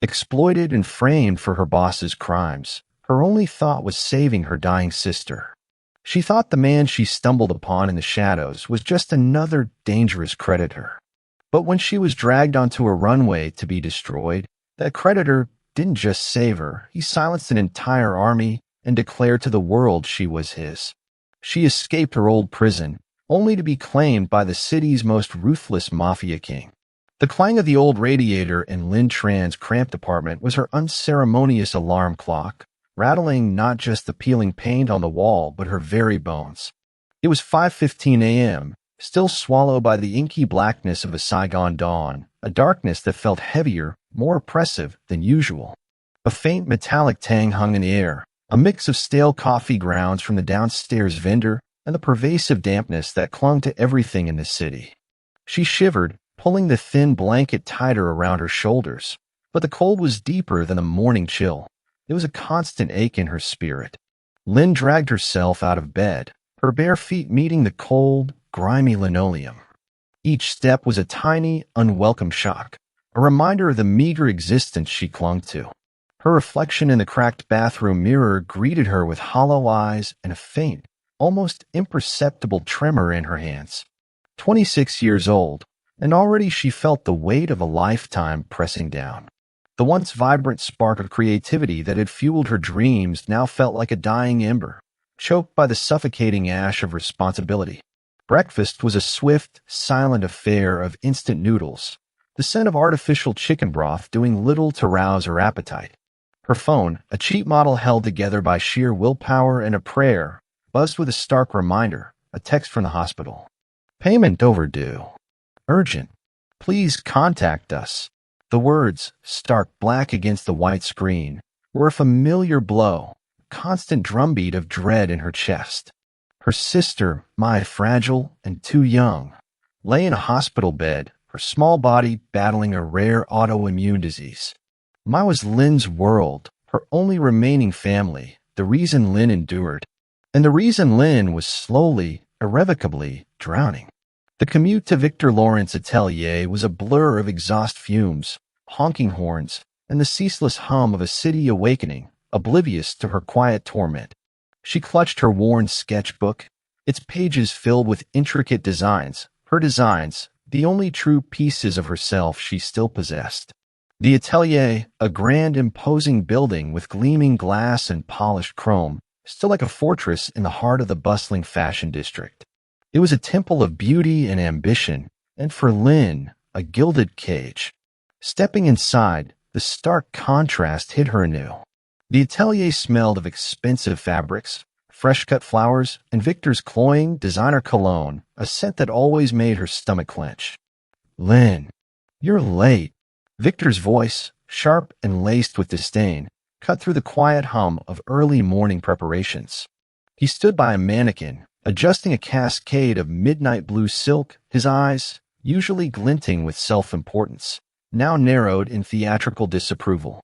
Exploited and framed for her boss's crimes, her only thought was saving her dying sister. She thought the man she stumbled upon in the shadows was just another dangerous creditor. But when she was dragged onto a runway to be destroyed, that creditor didn't just save her, he silenced an entire army and declared to the world she was his. She escaped her old prison, only to be claimed by the city's most ruthless mafia king. The clang of the old radiator in Lin Tran's cramped apartment was her unceremonious alarm clock, rattling not just the peeling paint on the wall, but her very bones. It was 5:15 a.m., still swallowed by the inky blackness of a Saigon dawn, a darkness that felt heavier, more oppressive than usual. A faint metallic tang hung in the air, a mix of stale coffee grounds from the downstairs vendor and the pervasive dampness that clung to everything in the city. She shivered, pulling the thin blanket tighter around her shoulders, but the cold was deeper than a morning chill. It was a constant ache in her spirit. Lynn dragged herself out of bed, her bare feet meeting the cold, grimy linoleum. Each step was a tiny, unwelcome shock, a reminder of the meager existence she clung to. Her reflection in the cracked bathroom mirror greeted her with hollow eyes and a faint, almost imperceptible tremor in her hands. 26 years old, and already she felt the weight of a lifetime pressing down. The once vibrant spark of creativity that had fueled her dreams now felt like a dying ember, choked by the suffocating ash of responsibility. Breakfast was a swift, silent affair of instant noodles, the scent of artificial chicken broth doing little to rouse her appetite. Her phone, a cheap model held together by sheer willpower and a prayer, buzzed with a stark reminder, a text from the hospital. Payment overdue. Urgent. Please contact us. The words, stark black against the white screen, were a familiar blow, a constant drumbeat of dread in her chest. Her sister, my fragile and too young, lay in a hospital bed, her small body battling a rare autoimmune disease. My was Lynn's world, her only remaining family, the reason Lynn endured, and the reason Lynn was slowly, irrevocably drowning. The commute to Victor Lawrence's atelier was a blur of exhaust fumes, honking horns, and the ceaseless hum of a city awakening, oblivious to her quiet torment. She clutched her worn sketchbook, its pages filled with intricate designs, her designs, the only true pieces of herself she still possessed. The atelier, a grand, imposing building with gleaming glass and polished chrome, stood like a fortress in the heart of the bustling fashion district. It was a temple of beauty and ambition, and for Lynn, a gilded cage. Stepping inside, the stark contrast hit her anew. The atelier smelled of expensive fabrics, fresh-cut flowers, and Victor's cloying designer cologne, a scent that always made her stomach clench. Lynn, you're late. Victor's voice, sharp and laced with disdain, cut through the quiet hum of early morning preparations. He stood by a mannequin, adjusting a cascade of midnight blue silk, his eyes, usually glinting with self-importance, now narrowed in theatrical disapproval.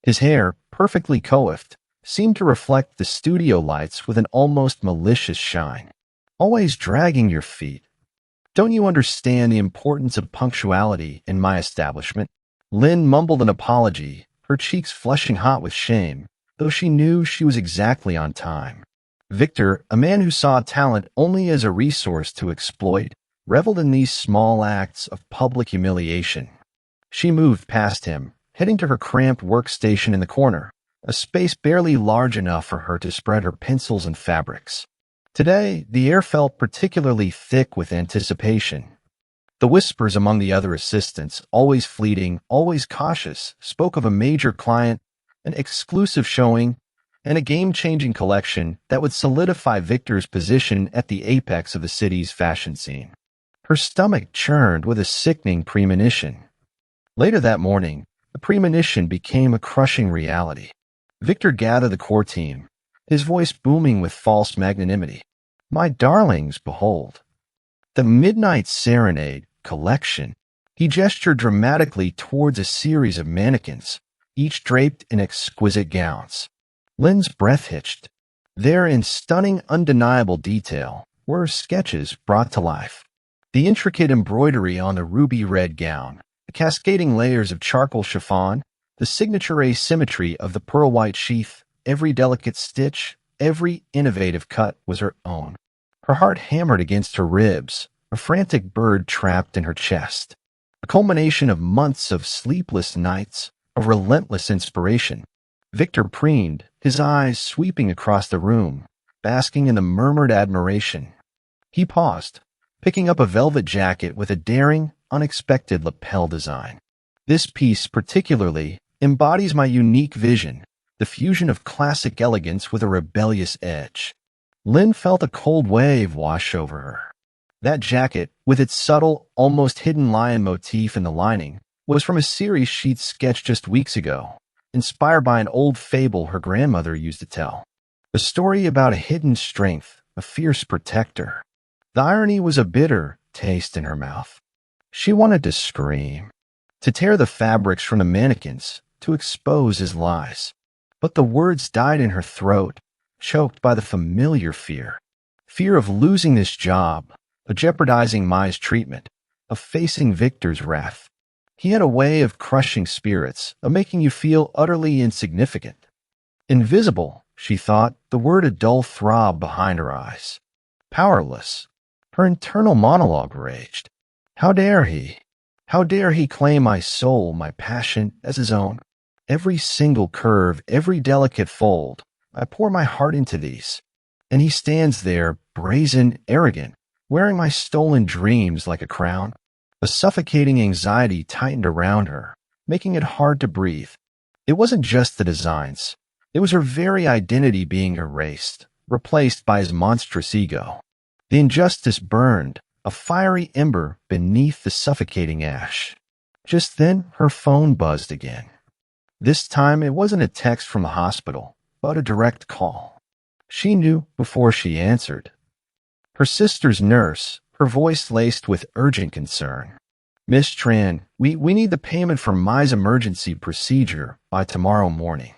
His hair, perfectly coiffed, seemed to reflect the studio lights with an almost malicious shine. Always dragging your feet. Don't you understand the importance of punctuality in my establishment? Lynn mumbled an apology, her cheeks flushing hot with shame, though she knew she was exactly on time. Victor, a man who saw talent only as a resource to exploit, reveled in these small acts of public humiliation. She moved past him, heading to her cramped workstation in the corner, a space barely large enough for her to spread her pencils and fabrics. Today, the air felt particularly thick with anticipation. The whispers among the other assistants, always fleeting, always cautious, spoke of a major client, an exclusive showing, and a game-changing collection that would solidify Victor's position at the apex of the city's fashion scene. Her stomach churned with a sickening premonition. Later that morning, the premonition became a crushing reality. Victor gathered the core team, his voice booming with false magnanimity. My darlings, behold. The Midnight Serenade collection. He gestured dramatically towards a series of mannequins, each draped in exquisite gowns. Lynn's breath hitched. There, in stunning, undeniable detail, were sketches brought to life. The intricate embroidery on the ruby red gown, the cascading layers of charcoal chiffon, The signature asymmetry of the pearl-white sheath, every delicate stitch, every innovative cut was her own. Her heart hammered against her ribs, a frantic bird trapped in her chest. A culmination of months of sleepless nights, of relentless inspiration. Victor preened, his eyes sweeping across the room, basking in the murmured admiration. He paused, picking up a velvet jacket with a daring, unexpected lapel design. This piece particularly embodies my unique vision, the fusion of classic elegance with a rebellious edge. Lynn felt a cold wave wash over her. That jacket, with its subtle, almost hidden lion motif in the lining, was from a series she'd sketched just weeks ago, inspired by an old fable her grandmother used to tell. A story about a hidden strength, a fierce protector. The irony was a bitter taste in her mouth. She wanted to scream, to tear the fabrics from the mannequins, to expose his lies. But the words died in her throat, choked by the familiar fear. Fear of losing this job, of jeopardizing Mai's treatment, of facing Victor's wrath. He had a way of crushing spirits, of making you feel utterly insignificant. Invisible, she thought, the word a dull throb behind her eyes. Powerless. Her internal monologue raged. How dare he? How dare he claim my soul, my passion, as his own? Every single curve, every delicate fold, I pour my heart into these. And he stands there, brazen, arrogant, wearing my stolen dreams like a crown. A suffocating anxiety tightened around her, making it hard to breathe. It wasn't just the designs. It was her very identity being erased, replaced by his monstrous ego. The injustice burned, a fiery ember beneath the suffocating ash. Just then, her phone buzzed again. This time, it wasn't a text from the hospital, but a direct call. She knew before she answered. Her sister's nurse, her voice laced with urgent concern. Miss Tran, we need the payment for Mai's emergency procedure by tomorrow morning.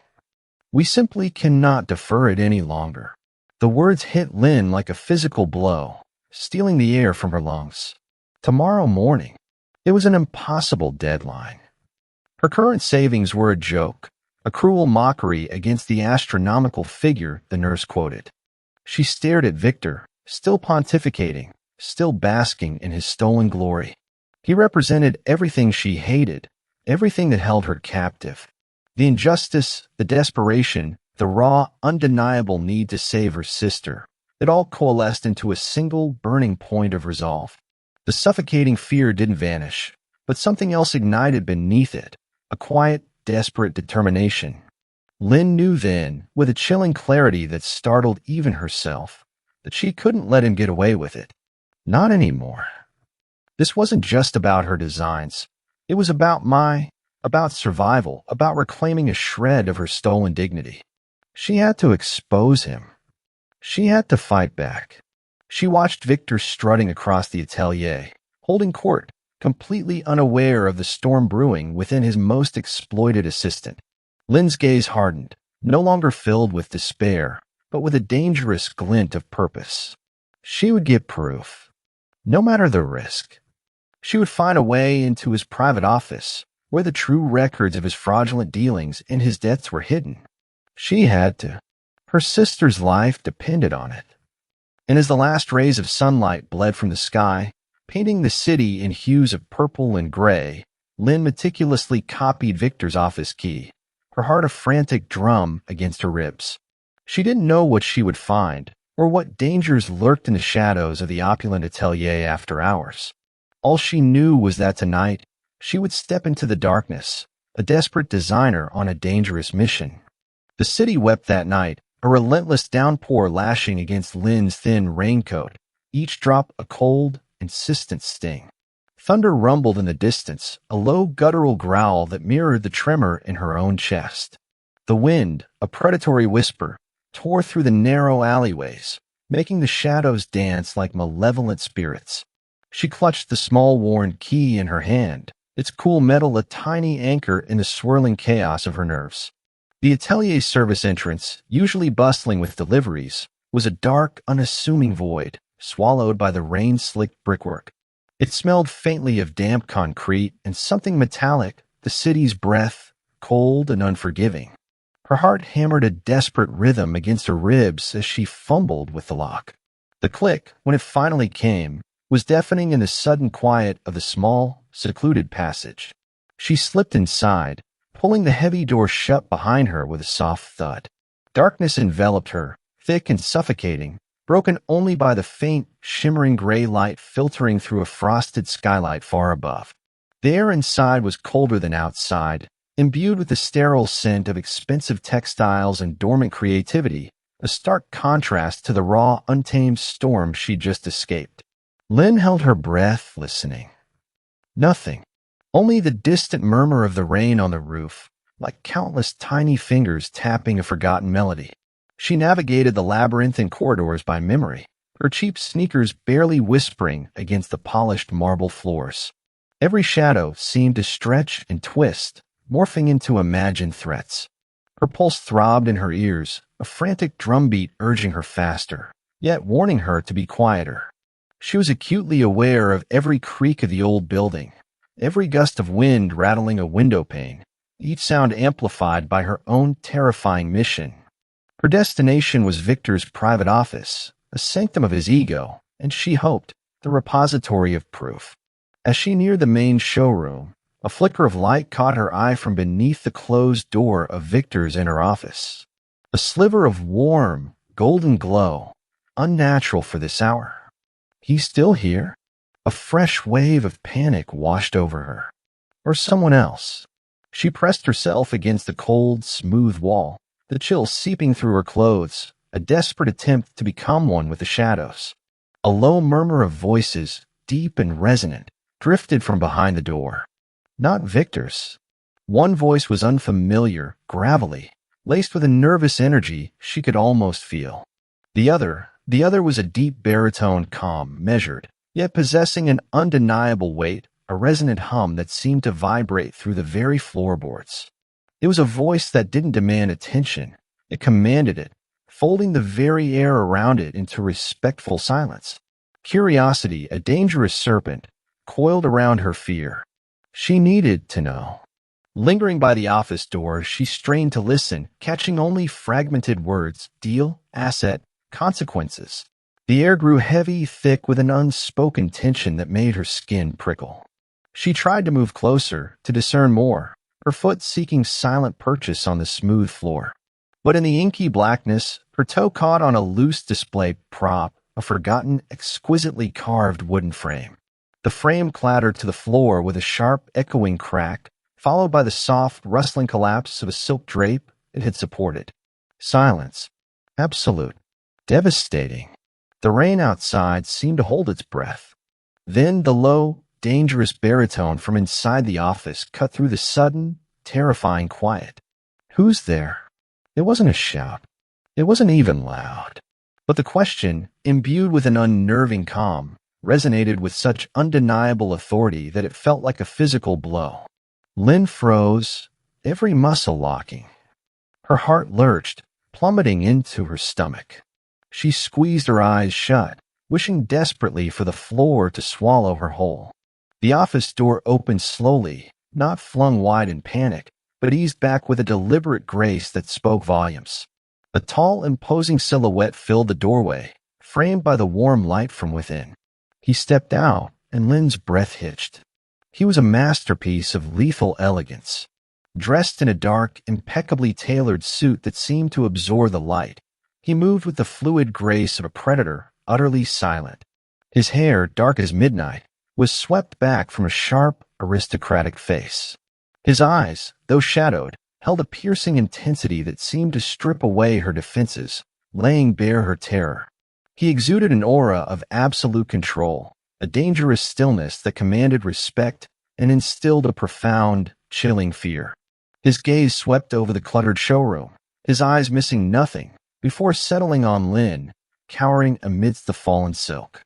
We simply cannot defer it any longer. The words hit Lynn like a physical blow, stealing the air from her lungs. Tomorrow morning. It was an impossible deadline. Her current savings were a joke, a cruel mockery against the astronomical figure the nurse quoted. She stared at Victor, still pontificating, still basking in his stolen glory. He represented everything she hated, everything that held her captive. The injustice, the desperation, the raw, undeniable need to save her sister. It all coalesced into a single burning point of resolve. The suffocating fear didn't vanish, but something else ignited beneath it, a quiet, desperate determination. Lynn knew then, with a chilling clarity that startled even herself, that she couldn't let him get away with it. Not anymore. This wasn't just about her designs. It was about about survival, about reclaiming a shred of her stolen dignity. She had to expose him. She had to fight back. She watched Victor strutting across the atelier, holding court, completely unaware of the storm brewing within his most exploited assistant. Lynn's gaze hardened, no longer filled with despair, but with a dangerous glint of purpose. She would get proof, no matter the risk. She would find a way into his private office, where the true records of his fraudulent dealings and his debts were hidden. She had to. Her sister's life depended on it. And as the last rays of sunlight bled from the sky, painting the city in hues of purple and gray, Lynn meticulously copied Victor's office key, her heart a frantic drum against her ribs. She didn't know what she would find, or what dangers lurked in the shadows of the opulent atelier after hours. All she knew was that tonight, she would step into the darkness, a desperate designer on a dangerous mission. The city wept that night, a relentless downpour lashing against Lynn's thin raincoat, each drop a cold, insistent sting. Thunder rumbled in the distance, a low guttural growl that mirrored the tremor in her own chest. The wind, a predatory whisper, tore through the narrow alleyways, making the shadows dance like malevolent spirits. She clutched the small worn key in her hand, its cool metal a tiny anchor in the swirling chaos of her nerves. The atelier's service entrance, usually bustling with deliveries, was a dark, unassuming void, swallowed by the rain-slicked brickwork. It smelled faintly of damp concrete and something metallic, the city's breath, cold and unforgiving. Her heart hammered a desperate rhythm against her ribs as she fumbled with the lock. The click, when it finally came, was deafening in the sudden quiet of the small, secluded passage. She slipped inside, pulling the heavy door shut behind her with a soft thud. Darkness enveloped her, thick and suffocating, broken only by the faint, shimmering gray light filtering through a frosted skylight far above. The air inside was colder than outside, imbued with the sterile scent of expensive textiles and dormant creativity, a stark contrast to the raw, untamed storm she'd just escaped. Lynn held her breath, listening. Nothing. Only the distant murmur of the rain on the roof, like countless tiny fingers tapping a forgotten melody. She navigated the labyrinthine corridors by memory, her cheap sneakers barely whispering against the polished marble floors. Every shadow seemed to stretch and twist, morphing into imagined threats. Her pulse throbbed in her ears, a frantic drumbeat urging her faster, yet warning her to be quieter. She was acutely aware of every creak of the old building, every gust of wind rattling a window pane, each sound amplified by her own terrifying mission. Her destination was Victor's private office, a sanctum of his ego, and she hoped, the repository of proof. As she neared the main showroom, a flicker of light caught her eye from beneath the closed door of Victor's inner office. A sliver of warm, golden glow, unnatural for this hour. He's still here? A fresh wave of panic washed over her. Or someone else. She pressed herself against the cold, smooth wall, the chill seeping through her clothes, a desperate attempt to become one with the shadows. A low murmur of voices, deep and resonant, drifted from behind the door. Not Victor's. One voice was unfamiliar, gravelly, laced with a nervous energy she could almost feel. The other was a deep baritone, calm, measured, yet possessing an undeniable weight, a resonant hum that seemed to vibrate through the very floorboards. It was a voice that didn't demand attention. It commanded it, folding the very air around it into respectful silence. Curiosity, a dangerous serpent, coiled around her fear. She needed to know. Lingering by the office door, she strained to listen, catching only fragmented words: deal, asset, consequences. The air grew heavy, thick, with an unspoken tension that made her skin prickle. She tried to move closer, to discern more, her foot seeking silent purchase on the smooth floor. But in the inky blackness, her toe caught on a loose display prop, a forgotten, exquisitely carved wooden frame. The frame clattered to the floor with a sharp, echoing crack, followed by the soft, rustling collapse of a silk drape it had supported. Silence. Absolute. Devastating. The rain outside seemed to hold its breath. Then the low, dangerous baritone from inside the office cut through the sudden, terrifying quiet. Who's there? It wasn't a shout. It wasn't even loud. But the question, imbued with an unnerving calm, resonated with such undeniable authority that it felt like a physical blow. Lynn froze, every muscle locking. Her heart lurched, plummeting into her stomach. She squeezed her eyes shut, wishing desperately for the floor to swallow her whole. The office door opened slowly, not flung wide in panic, but eased back with a deliberate grace that spoke volumes. A tall, imposing silhouette filled the doorway, framed by the warm light from within. He stepped out, and Lynn's breath hitched. He was a masterpiece of lethal elegance. Dressed in a dark, impeccably tailored suit that seemed to absorb the light, he moved with the fluid grace of a predator, utterly silent. His hair, dark as midnight, was swept back from a sharp, aristocratic face. His eyes, though shadowed, held a piercing intensity that seemed to strip away her defenses, laying bare her terror. He exuded an aura of absolute control, a dangerous stillness that commanded respect and instilled a profound, chilling fear. His gaze swept over the cluttered showroom, his eyes missing nothing, before settling on Lynn, cowering amidst the fallen silk.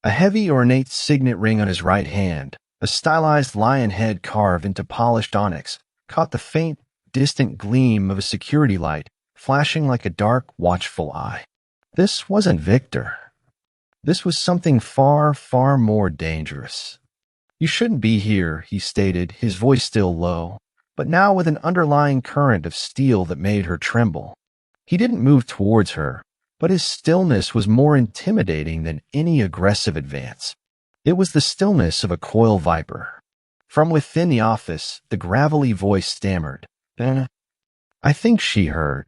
A heavy, ornate signet ring on his right hand, a stylized lion head carved into polished onyx, caught the faint, distant gleam of a security light, flashing like a dark, watchful eye. This wasn't Victor. This was something far, far more dangerous. You shouldn't be here, he stated, his voice still low. but now with an underlying current of steel that made her tremble. He didn't move towards her, but his stillness was more intimidating than any aggressive advance. It was the stillness of a coil viper. From within the office, the gravelly voice stammered. "Ben, I think she heard.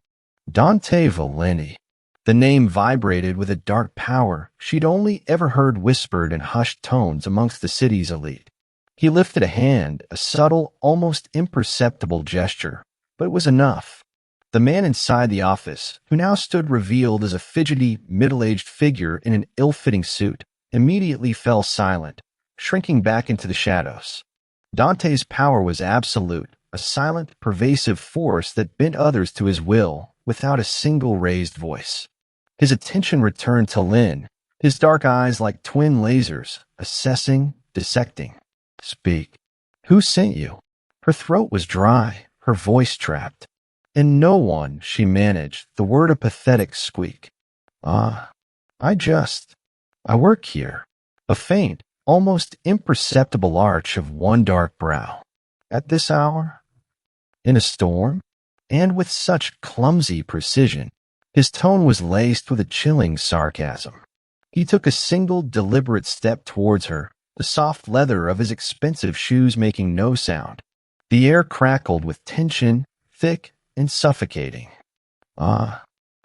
Dante Valenti." The name vibrated with a dark power she'd only ever heard whispered in hushed tones amongst the city's elite. He lifted a hand, a subtle, almost imperceptible gesture, but it was enough. The man inside the office, who now stood revealed as a fidgety, middle-aged figure in an ill-fitting suit, immediately fell silent, shrinking back into the shadows. Dante's power was absolute, a silent, pervasive force that bent others to his will without a single raised voice. His attention returned to Lynn, his dark eyes like twin lasers, assessing, dissecting. "Speak. Who sent you?" Her throat was dry, her voice trapped. "And no one," she managed, the word a pathetic squeak. "I work here." A faint, almost imperceptible arch of one dark brow. "At this hour? In a storm?" And with such clumsy precision, his tone was laced with a chilling sarcasm. He took a single deliberate step towards her, the soft leather of his expensive shoes making no sound. The air crackled with tension, thick and suffocating. "I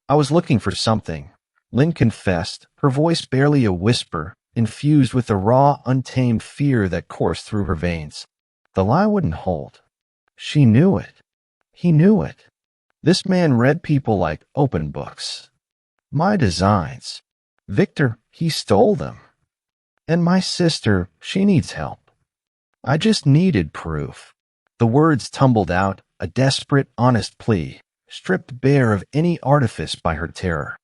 was looking for something," Lynn confessed, her voice barely a whisper, infused with the raw, untamed fear that coursed through her veins. The lie wouldn't hold. She knew it. He knew it. This man read people like open books. "My designs. Victor, he stole them. And my sister, she needs help. I just needed proof." The words tumbled out, a desperate, honest plea, stripped bare of any artifice by her terror.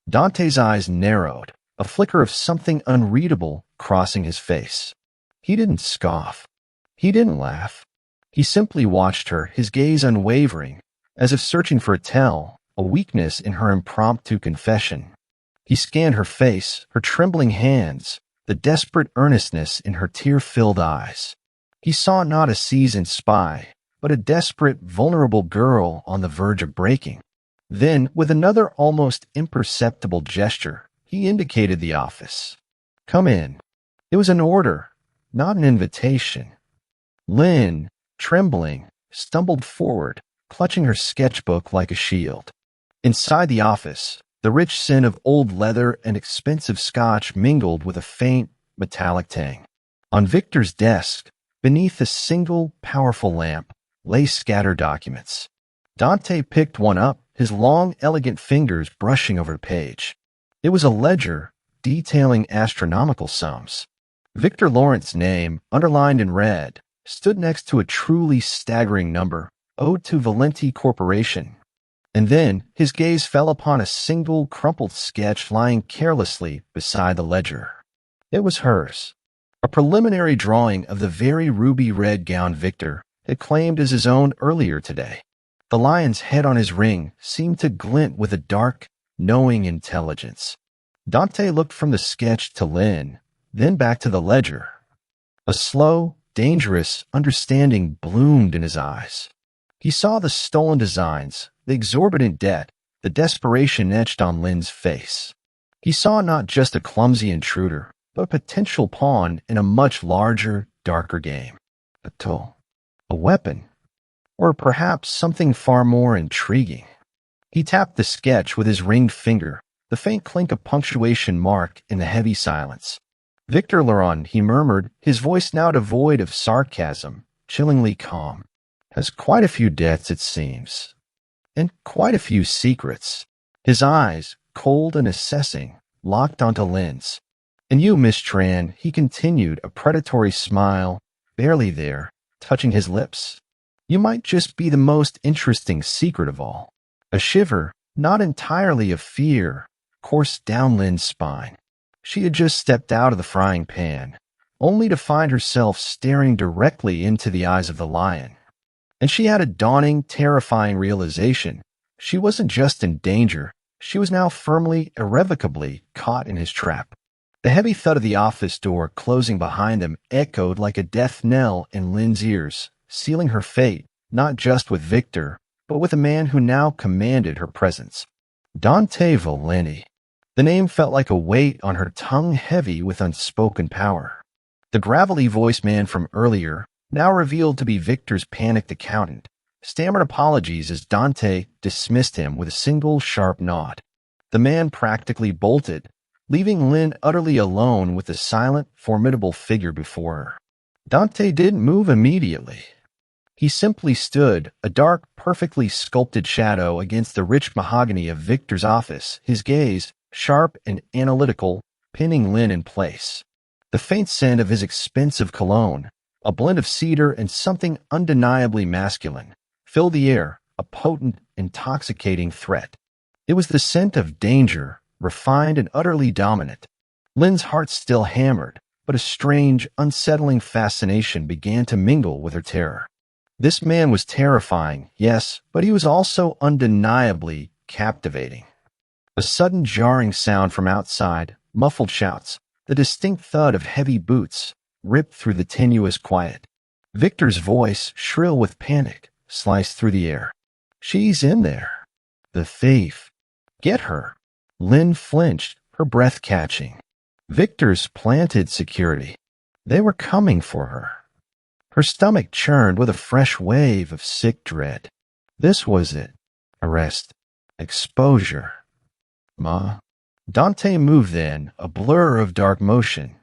Dante's eyes narrowed, a flicker of something unreadable crossing his face. He didn't scoff. He didn't laugh. He simply watched her, his gaze unwavering, as if searching for a tell, a weakness in her impromptu confession. He scanned her face, her trembling hands, the desperate earnestness in her tear-filled eyes. He saw not a seasoned spy, but a desperate, vulnerable girl on the verge of breaking. Then, with another almost imperceptible gesture, he indicated the office. "Come in." It was an order, not an invitation. Lynn, trembling, stumbled forward, clutching her sketchbook like a shield. Inside the office, the rich scent of old leather and expensive scotch mingled with a faint, metallic tang. On Victor's desk, beneath a single, powerful lamp, lay scattered documents. Dante picked one up, his long, elegant fingers brushing over the page. It was a ledger detailing astronomical sums. Victor Lawrence's name, underlined in red, stood next to a truly staggering number owed to Valenti Corporation. And then his gaze fell upon a single crumpled sketch lying carelessly beside the ledger. It was hers, a preliminary drawing of the very ruby-red gown Victor had claimed as his own earlier today. The lion's head on his ring seemed to glint with a dark, knowing intelligence. Dante looked from the sketch to Lynn, then back to the ledger. A slow, dangerous understanding bloomed in his eyes. He saw the stolen designs, the exorbitant debt, the desperation etched on Lynn's face. He saw not just a clumsy intruder, but a potential pawn in a much larger, darker game. A tool, a weapon, or perhaps something far more intriguing. He tapped the sketch with his ringed finger, the faint clink of punctuation mark in the heavy silence. "Victor Laurent," he murmured, his voice now devoid of sarcasm, chillingly calm, "has quite a few debts, it seems, and quite a few secrets." His eyes, cold and assessing, locked onto Lynn's. "And you, Miss Tran," he continued, a predatory smile, barely there, touching his lips. "You might just be the most interesting secret of all." A shiver, not entirely of fear, coursed down Lynn's spine. She had just stepped out of the frying pan, only to find herself staring directly into the eyes of the lion. And she had a dawning, terrifying realization. She wasn't just in danger, she was now firmly, irrevocably caught in his trap. The heavy thud of the office door closing behind them echoed like a death knell in Lynn's ears, sealing her fate, not just with Victor, but with a man who now commanded her presence. Dante Valenti. The name felt like a weight on her tongue, heavy with unspoken power. The gravelly-voiced man from earlier, now revealed to be Victor's panicked accountant, stammered apologies as Dante dismissed him with a single sharp nod. The man practically bolted, leaving Lynn utterly alone with the silent, formidable figure before her. Dante didn't move immediately. He simply stood, a dark, perfectly sculpted shadow against the rich mahogany of Victor's office, his gaze, sharp and analytical, pinning Lynn in place. The faint scent of his expensive cologne, a blend of cedar and something undeniably masculine, filled the air, a potent, intoxicating threat. It was the scent of danger, refined and utterly dominant. Lynn's heart still hammered, but a strange, unsettling fascination began to mingle with her terror. This man was terrifying, yes, but he was also undeniably captivating. A sudden jarring sound from outside, muffled shouts, the distinct thud of heavy boots, ripped through the tenuous quiet. Victor's voice, shrill with panic, sliced through the air. "She's in there. The thief. Get her." Lynn flinched, her breath catching. Victor's planted security. They were coming for her. Her stomach churned with a fresh wave of sick dread. This was it. Arrest. Exposure. Ma. Dante moved then, a blur of dark motion.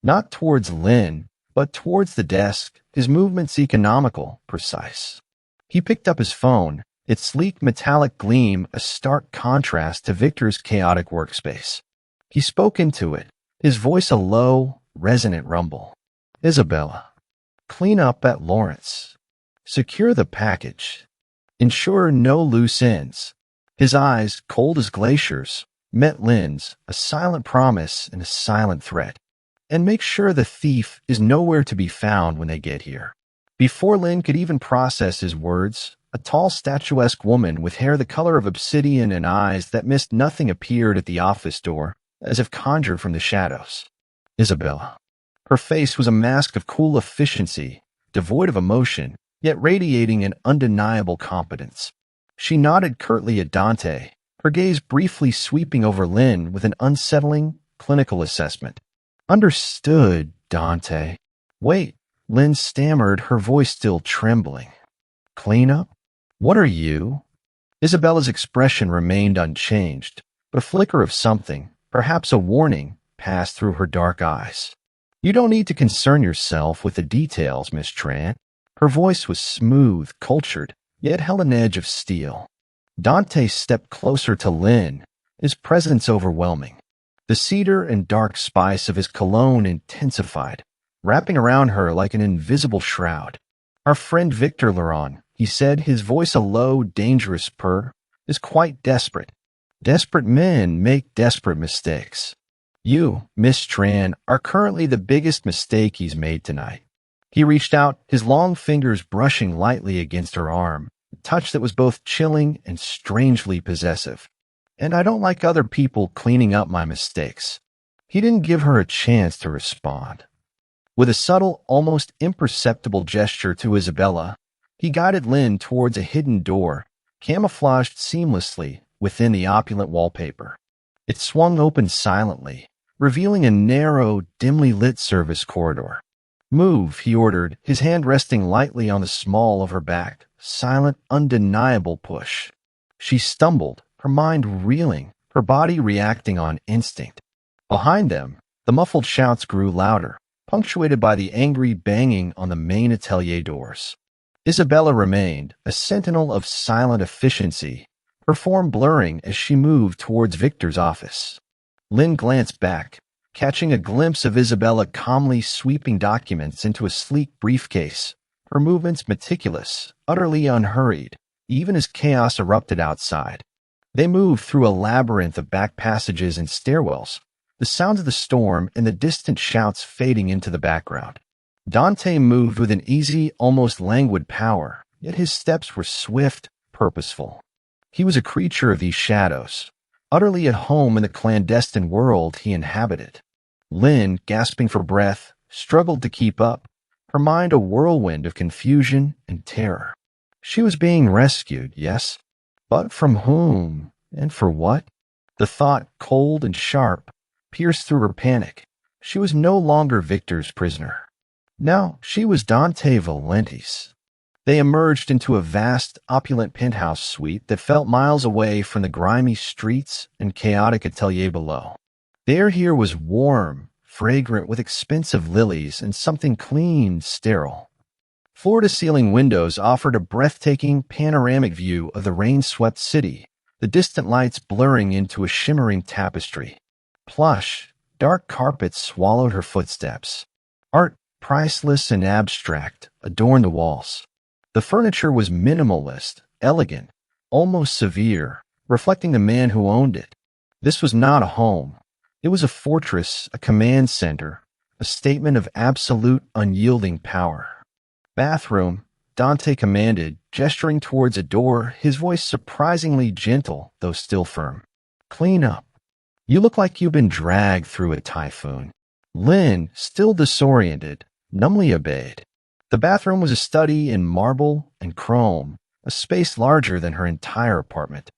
Not towards Lynn, but towards the desk, his movements economical, precise. He picked up his phone, its sleek metallic gleam a stark contrast to Victor's chaotic workspace. He spoke into it, his voice a low, resonant rumble. "Isabella. Clean up at Lawrence. Secure the package. Ensure no loose ends." His eyes, cold as glaciers, met Lynn's, a silent promise and a silent threat. "And make sure the thief is nowhere to be found when they get here." Before Lynn could even process his words, a tall, statuesque woman with hair the color of obsidian and eyes that missed nothing appeared at the office door, as if conjured from the shadows. Isabella. Her face was a mask of cool efficiency, devoid of emotion, yet radiating an undeniable competence. She nodded curtly at Dante, her gaze briefly sweeping over Lynn with an unsettling, clinical assessment. "Understood, Dante." "Wait," Lynn stammered, her voice still trembling. "Clean up? What are you?" Isabella's expression remained unchanged, but a flicker of something, perhaps a warning, passed through her dark eyes. "You don't need to concern yourself with the details, Miss Trant." Her voice was smooth, cultured, yet held an edge of steel. Dante stepped closer to Lynn, his presence overwhelming. The cedar and dark spice of his cologne intensified, wrapping around her like an invisible shroud. "Our friend Victor Laurent," he said, his voice a low, dangerous purr, "is quite desperate. Desperate men make desperate mistakes. You, Miss Tran, are currently the biggest mistake he's made tonight." He reached out, his long fingers brushing lightly against her arm, a touch that was both chilling and strangely possessive. "And I don't like other people cleaning up my mistakes." He didn't give her a chance to respond. With a subtle, almost imperceptible gesture to Isabella, he guided Lynn towards a hidden door, camouflaged seamlessly within the opulent wallpaper. It swung open silently, revealing a narrow, dimly lit service corridor. "Move," he ordered, his hand resting lightly on the small of her back, silent, undeniable push. She stumbled, her mind reeling, her body reacting on instinct. Behind them, the muffled shouts grew louder, punctuated by the angry banging on the main atelier doors. Isabella remained, a sentinel of silent efficiency, her form blurring as she moved towards Victor's office. Lynn glanced back, catching a glimpse of Isabella calmly sweeping documents into a sleek briefcase, her movements meticulous, utterly unhurried, even as chaos erupted outside. They moved through a labyrinth of back passages and stairwells, the sounds of the storm and the distant shouts fading into the background. Dante moved with an easy, almost languid power, yet his steps were swift, purposeful. He was a creature of these shadows, utterly at home in the clandestine world he inhabited. Lynn, gasping for breath, struggled to keep up, her mind a whirlwind of confusion and terror. She was being rescued, yes, but from whom and for what? The thought, cold and sharp, pierced through her panic. She was no longer Victor's prisoner. No, she was Dante Valenti's. They emerged into a vast, opulent penthouse suite that felt miles away from the grimy streets and chaotic atelier below. The air here was warm, fragrant with expensive lilies and something clean, sterile. Floor-to-ceiling windows offered a breathtaking, panoramic view of the rain-swept city, the distant lights blurring into a shimmering tapestry. Plush, dark carpets swallowed her footsteps. Art, priceless and abstract, adorned the walls. The furniture was minimalist, elegant, almost severe, reflecting the man who owned it. This was not a home. It was a fortress, a command center, a statement of absolute, unyielding power. Bathroom, Dante commanded, gesturing towards a door, his voice surprisingly gentle, though still firm. Clean up. You look like you've been dragged through a typhoon. Lynn, still disoriented, numbly obeyed. The bathroom was a study in marble and chrome, a space larger than her entire apartment.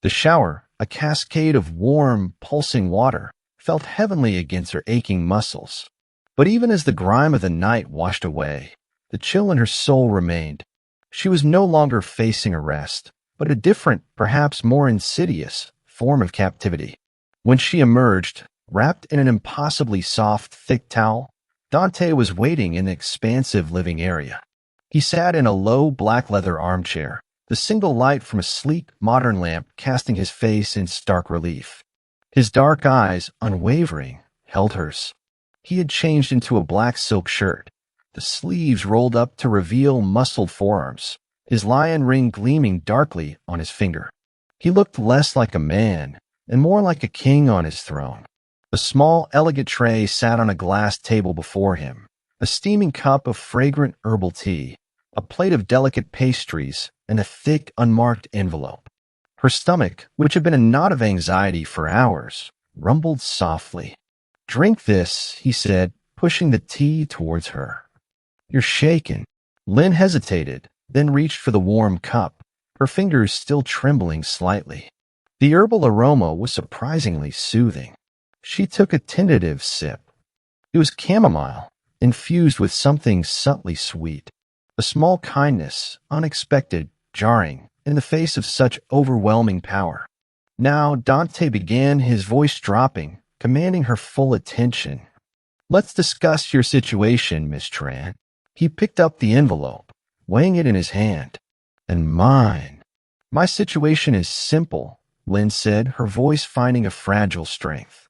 The shower, a cascade of warm, pulsing water, felt heavenly against her aching muscles. But even as the grime of the night washed away, the chill in her soul remained. She was no longer facing arrest, but a different, perhaps more insidious, form of captivity. When she emerged, wrapped in an impossibly soft, thick towel, Dante was waiting in the expansive living area. He sat in a low black leather armchair, the single light from a sleek, modern lamp casting his face in stark relief. His dark eyes, unwavering, held hers. He had changed into a black silk shirt, the sleeves rolled up to reveal muscled forearms, his lion ring gleaming darkly on his finger. He looked less like a man and more like a king on his throne. A small, elegant tray sat on a glass table before him, a steaming cup of fragrant herbal tea, a plate of delicate pastries, and a thick, unmarked envelope. Her stomach, which had been a knot of anxiety for hours, rumbled softly. Drink this, he said, pushing the tea towards her. You're shaken. Lynn hesitated, then reached for the warm cup, her fingers still trembling slightly. The herbal aroma was surprisingly soothing. She took a tentative sip. It was chamomile, infused with something subtly sweet. A small kindness, unexpected, jarring, in the face of such overwhelming power. Now Dante began, his voice dropping, commanding her full attention. Let's discuss your situation, Miss Tran. He picked up the envelope, weighing it in his hand. And mine. My situation is simple, Lynn said, her voice finding a fragile strength.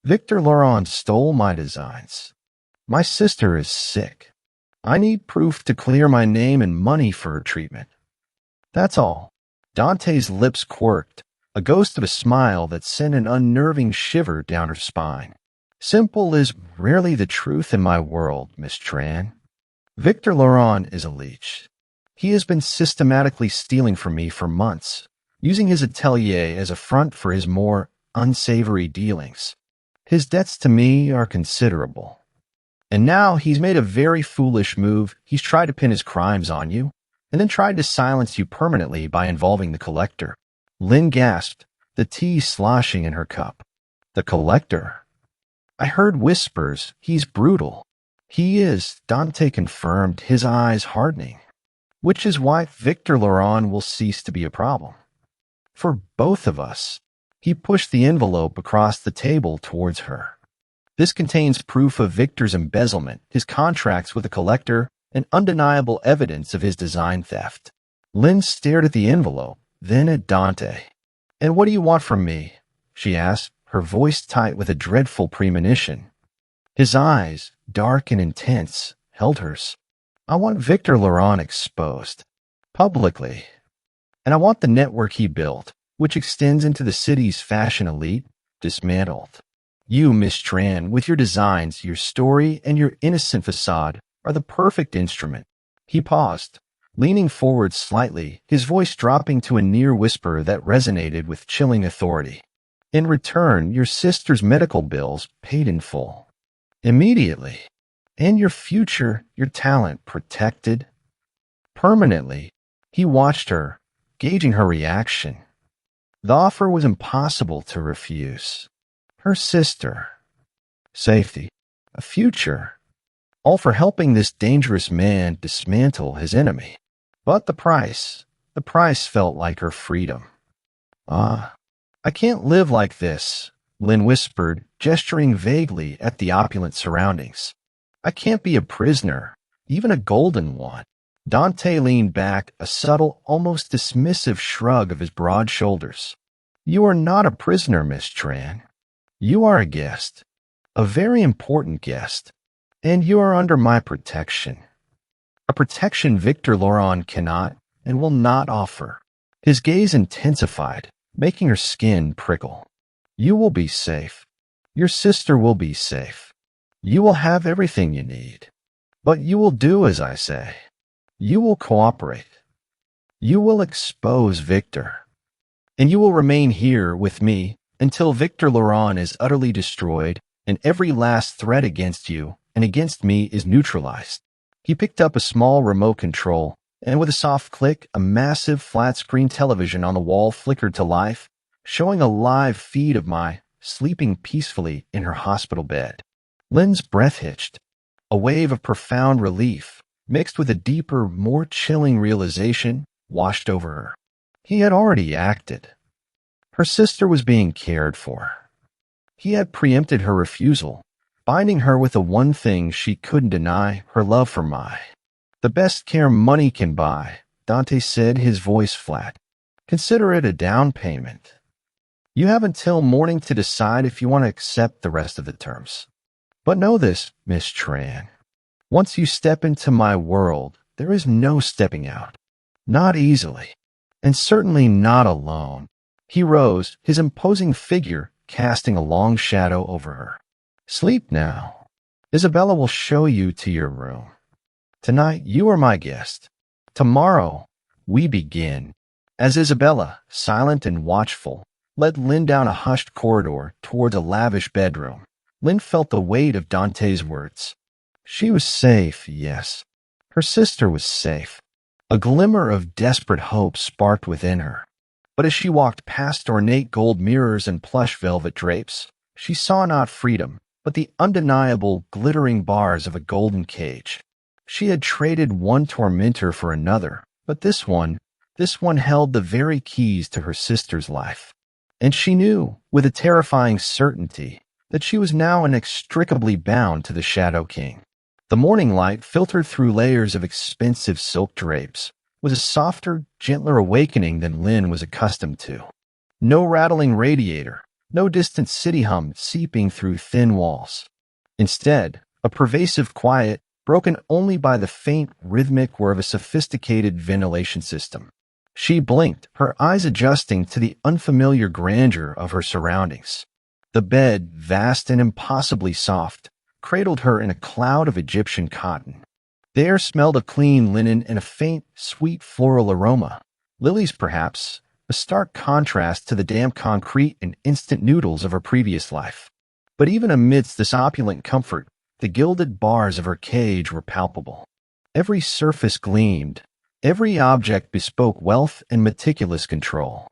Victor Laurent stole my designs. My sister is sick. I need proof to clear my name and money for her treatment. That's all. Dante's lips quirked, a ghost of a smile that sent an unnerving shiver down her spine. Simple is rarely the truth in my world, Miss Tran. Victor Laurent is a leech. He has been systematically stealing from me for months, using his atelier as a front for his more unsavory dealings. His debts to me are considerable. And now he's made a very foolish move. He's tried to pin his crimes on you, and then tried to silence you permanently by involving the collector. Lynn gasped, the tea sloshing in her cup. The collector? I heard whispers. He's brutal. He is, Dante confirmed, his eyes hardening. Which is why Victor Laurent will cease to be a problem. For both of us. He pushed the envelope across the table towards her. This contains proof of Victor's embezzlement, his contracts with the collector, and undeniable evidence of his design theft. Lynn stared at the envelope, then at Dante. And what do you want from me? She asked, her voice tight with a dreadful premonition. His eyes, dark and intense, held hers. I want Victor Laurent exposed. Publicly. And I want the network he built, which extends into the city's fashion elite, dismantled. You, Miss Tran, with your designs, your story, and your innocent facade, are the perfect instrument. He paused, leaning forward slightly, his voice dropping to a near whisper that resonated with chilling authority. In return, your sister's medical bills paid in full. Immediately. And your future, your talent protected. Permanently. He watched her, gauging her reaction. The offer was impossible to refuse. Her sister, safety, a future, all for helping this dangerous man dismantle his enemy. But the price felt like her freedom. I can't live like this, Lynn whispered, gesturing vaguely at the opulent surroundings. I can't be a prisoner, even a golden one. Dante leaned back, a subtle, almost dismissive shrug of his broad shoulders. You are not a prisoner, Miss Tran. You are a guest, a very important guest, and you are under my protection. A protection Victor Laurent cannot and will not offer. His gaze intensified, making her skin prickle. You will be safe. Your sister will be safe. You will have everything you need. But you will do as I say. You will cooperate. You will expose Victor. And you will remain here with me until Victor Laurent is utterly destroyed and every last threat against you and against me is neutralized. He picked up a small remote control, and with a soft click, a massive flat-screen television on the wall flickered to life, showing a live feed of Mai sleeping peacefully in her hospital bed. Lynn's breath hitched. A wave of profound relief, mixed with a deeper, more chilling realization, washed over her. He had already acted. Her sister was being cared for. He had preempted her refusal, binding her with the one thing she couldn't deny, her love for Mai. The best care money can buy, Dante said, his voice flat. Consider it a down payment. You have until morning to decide if you want to accept the rest of the terms. But know this, Miss Tran. Once you step into my world, there is no stepping out. Not easily. And certainly not alone. He rose, his imposing figure casting a long shadow over her. Sleep now. Isabella will show you to your room. Tonight, you are my guest. Tomorrow, we begin. As Isabella, silent and watchful, led Lynn down a hushed corridor towards a lavish bedroom, Lynn felt the weight of Dante's words. She was safe, yes. Her sister was safe. A glimmer of desperate hope sparked within her. But as she walked past ornate gold mirrors and plush velvet drapes, she saw not freedom, but the undeniable, glittering bars of a golden cage. She had traded one tormentor for another, but this one held the very keys to her sister's life. And she knew, with a terrifying certainty, that she was now inextricably bound to the Shadow King. The morning light, filtered through layers of expensive silk drapes, was a softer, gentler awakening than Lynn was accustomed to. No rattling radiator, no distant city hum seeping through thin walls. Instead, a pervasive quiet, broken only by the faint, rhythmic whir of a sophisticated ventilation system. She blinked, her eyes adjusting to the unfamiliar grandeur of her surroundings. The bed, vast and impossibly soft, cradled her in a cloud of Egyptian cotton. The air smelled of clean linen and a faint, sweet floral aroma. Lilies, perhaps, a stark contrast to the damp concrete and instant noodles of her previous life. But even amidst this opulent comfort, the gilded bars of her cage were palpable. Every surface gleamed. Every object bespoke wealth and meticulous control.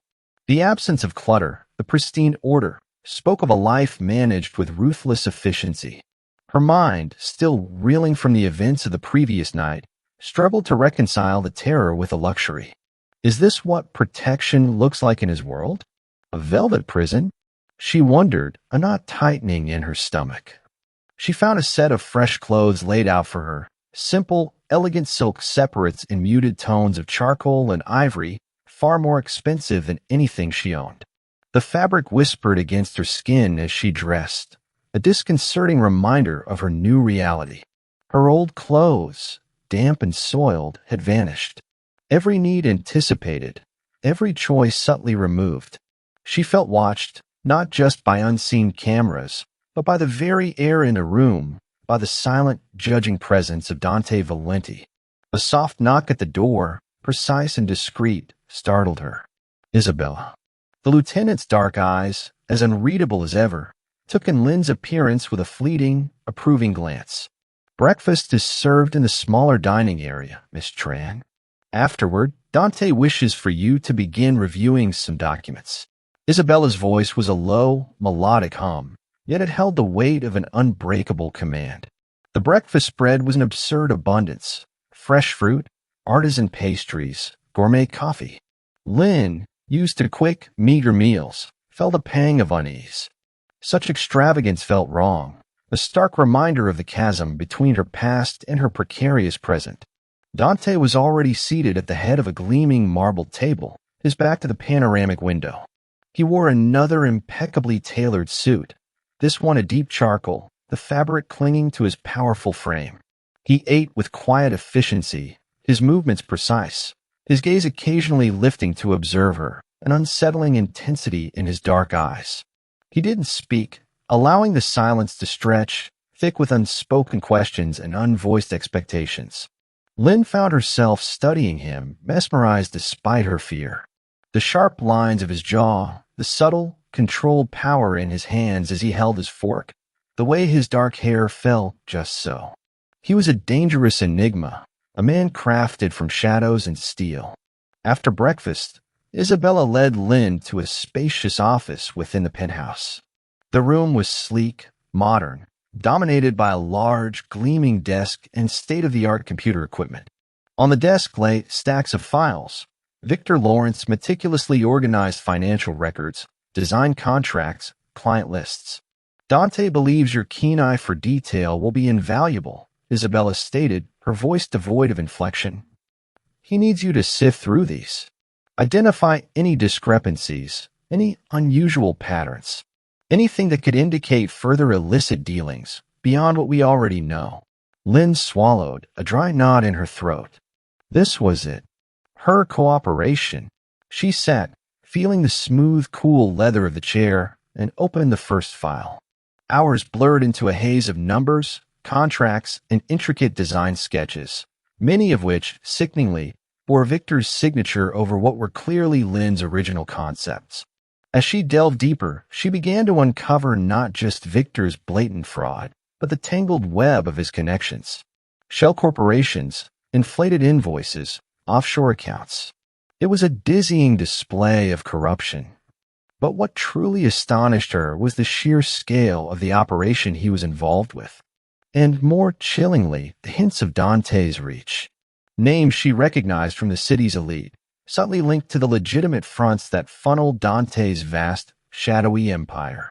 The absence of clutter, the pristine order, spoke of a life managed with ruthless efficiency. Her mind, still reeling from the events of the previous night, struggled to reconcile the terror with the luxury. Is this what protection looks like in his world? A velvet prison? She wondered, a knot tightening in her stomach. She found a set of fresh clothes laid out for her, simple, elegant silk separates in muted tones of charcoal and ivory, far more expensive than anything she owned. The fabric whispered against her skin as she dressed, a disconcerting reminder of her new reality. Her old clothes, damp and soiled, had vanished. Every need anticipated, every choice subtly removed. She felt watched, not just by unseen cameras, but by the very air in the room, by the silent, judging presence of Dante Valenti. A soft knock at the door, precise and discreet, startled her. Isabella. The lieutenant's dark eyes, as unreadable as ever, took in Lynn's appearance with a fleeting, approving glance. Breakfast is served in the smaller dining area, Miss Tran. Afterward, Dante wishes for you to begin reviewing some documents. Isabella's voice was a low, melodic hum, yet it held the weight of an unbreakable command. The breakfast spread was an absurd abundance. Fresh fruit, artisan pastries, gourmet coffee. Lynn, used to quick, meager meals, felt a pang of unease. Such extravagance felt wrong, a stark reminder of the chasm between her past and her precarious present. Dante was already seated at the head of a gleaming marble table, his back to the panoramic window. He wore another impeccably tailored suit, this one a deep charcoal, the fabric clinging to his powerful frame. He ate with quiet efficiency, his movements precise, his gaze occasionally lifting to observe her, an unsettling intensity in his dark eyes. He didn't speak, allowing the silence to stretch, thick with unspoken questions and unvoiced expectations. Lynn found herself studying him, mesmerized despite her fear. The sharp lines of his jaw, the subtle, controlled power in his hands as he held his fork, the way his dark hair fell just so. He was a dangerous enigma, a man crafted from shadows and steel. After breakfast, Isabella led Lynn to a spacious office within the penthouse. The room was sleek, modern, dominated by a large, gleaming desk and state-of-the-art computer equipment. On the desk lay stacks of files. Victor Lawrence meticulously organized financial records, design contracts, client lists. Dante believes your keen eye for detail will be invaluable, Isabella stated, her voice devoid of inflection. He needs you to sift through these. Identify any discrepancies, any unusual patterns, anything that could indicate further illicit dealings beyond what we already know. Lynn swallowed, a dry knot in her throat. This was it. Her cooperation. She sat, feeling the smooth, cool leather of the chair, and opened the first file. Hours blurred into a haze of numbers, contracts, and intricate design sketches, many of which, sickeningly, bore Victor's signature over what were clearly Lynn's original concepts. As she delved deeper, she began to uncover not just Victor's blatant fraud, but the tangled web of his connections. Shell corporations, inflated invoices, offshore accounts. It was a dizzying display of corruption. But what truly astonished her was the sheer scale of the operation he was involved with. And more chillingly, the hints of Dante's reach. Names she recognized from the city's elite, subtly linked to the legitimate fronts that funneled Dante's vast, shadowy empire.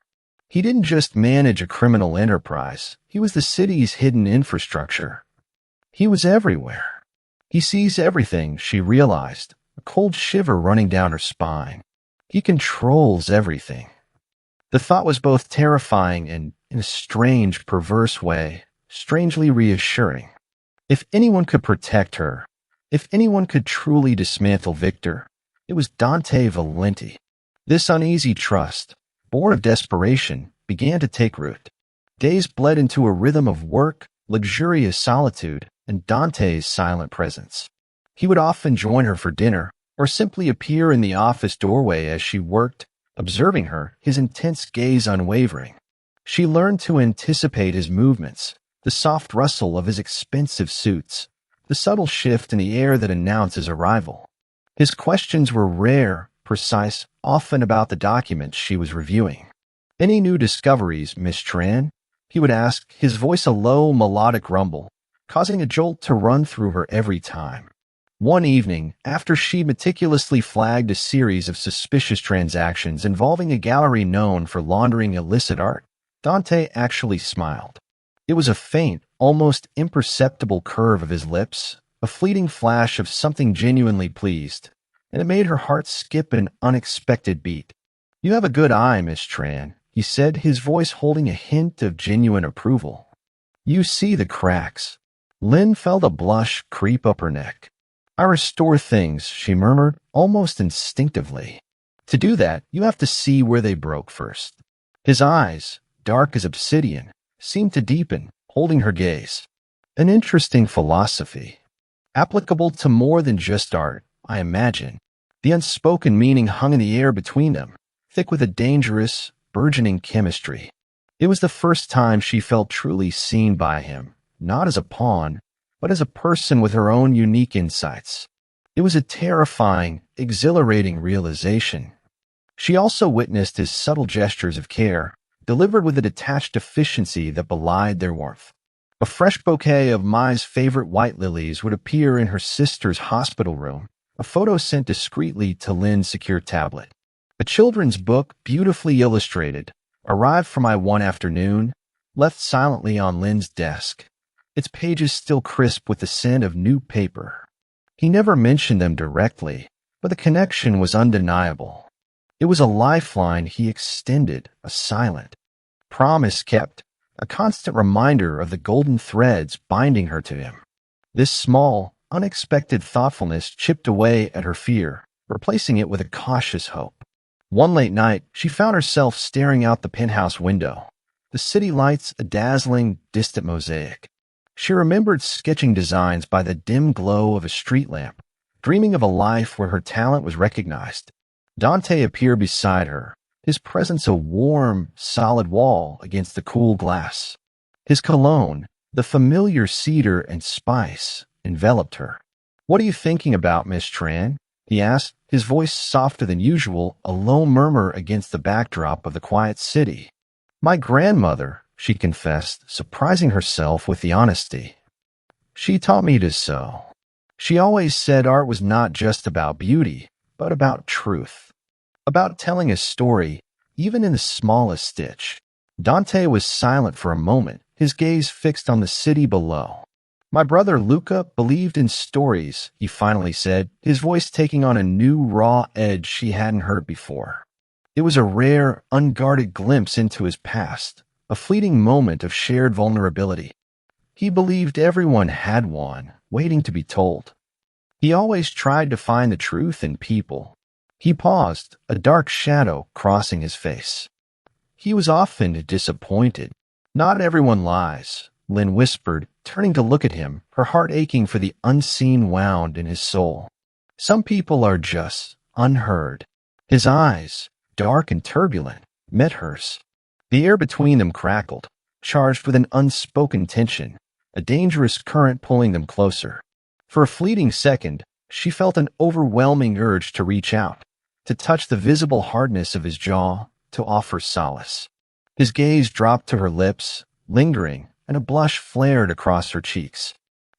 He didn't just manage a criminal enterprise, he was the city's hidden infrastructure. He was everywhere. He sees everything, she realized, a cold shiver running down her spine. He controls everything. The thought was both terrifying and, in a strange, perverse way, strangely reassuring. If anyone could protect her, if anyone could truly dismantle Victor, it was Dante Valenti. This uneasy trust, born of desperation, began to take root. Days bled into a rhythm of work, luxurious solitude, and Dante's silent presence. He would often join her for dinner, or simply appear in the office doorway as she worked, observing her, his intense gaze unwavering. She learned to anticipate his movements, the soft rustle of his expensive suits, the subtle shift in the air that announced his arrival. His questions were rare, precise, often about the documents she was reviewing. "Any new discoveries, Miss Tran?" he would ask, his voice a low, melodic rumble, causing a jolt to run through her every time. One evening, after she meticulously flagged a series of suspicious transactions involving a gallery known for laundering illicit art, Dante actually smiled. It was a faint, almost imperceptible curve of his lips, a fleeting flash of something genuinely pleased, and it made her heart skip an unexpected beat. "You have a good eye, Miss Tran," he said, his voice holding a hint of genuine approval. "You see the cracks." Lynn felt a blush creep up her neck. "I restore things," she murmured, almost instinctively. "To do that, you have to see where they broke first." His eyes, dark as obsidian, seemed to deepen, holding her gaze. "An interesting philosophy. Applicable to more than just art, I imagine." The unspoken meaning hung in the air between them, thick with a dangerous, burgeoning chemistry. It was the first time she felt truly seen by him, not as a pawn, but as a person with her own unique insights. It was a terrifying, exhilarating realization. She also witnessed his subtle gestures of care, delivered with a detached efficiency that belied their warmth. A fresh bouquet of Mai's favorite white lilies would appear in her sister's hospital room, a photo sent discreetly to Lynn's secure tablet. A children's book, beautifully illustrated, arrived for Mai one afternoon, left silently on Lynn's desk, its pages still crisp with the scent of new paper. He never mentioned them directly, but the connection was undeniable. It was a lifeline he extended, a silent promise kept, a constant reminder of the golden threads binding her to him. This small, unexpected thoughtfulness chipped away at her fear, replacing it with a cautious hope. One late night, she found herself staring out the penthouse window, the city lights a dazzling, distant mosaic. She remembered sketching designs by the dim glow of a street lamp, dreaming of a life where her talent was recognized. Dante appeared beside her, his presence a warm, solid wall against the cool glass. His cologne, the familiar cedar and spice, enveloped her. "What are you thinking about, Miss Tran?" he asked, his voice softer than usual, a low murmur against the backdrop of the quiet city. "My grandmother," she confessed, surprising herself with the honesty. "She taught me to sew. She always said art was not just about beauty, but about truth. About telling a story, even in the smallest stitch." Dante was silent for a moment, his gaze fixed on the city below. "My brother Luca believed in stories," he finally said, his voice taking on a new raw edge she hadn't heard before. It was a rare, unguarded glimpse into his past, a fleeting moment of shared vulnerability. He believed everyone had one, waiting to be told. He always tried to find the truth in people. He paused, a dark shadow crossing his face. He was often disappointed. "Not everyone lies," Lynn whispered, turning to look at him, her heart aching for the unseen wound in his soul. "Some people are just unheard." His eyes, dark and turbulent, met hers. The air between them crackled, charged with an unspoken tension, a dangerous current pulling them closer. For a fleeting second, she felt an overwhelming urge to reach out, to touch the visible hardness of his jaw, to offer solace. His gaze dropped to her lips, lingering, and a blush flared across her cheeks.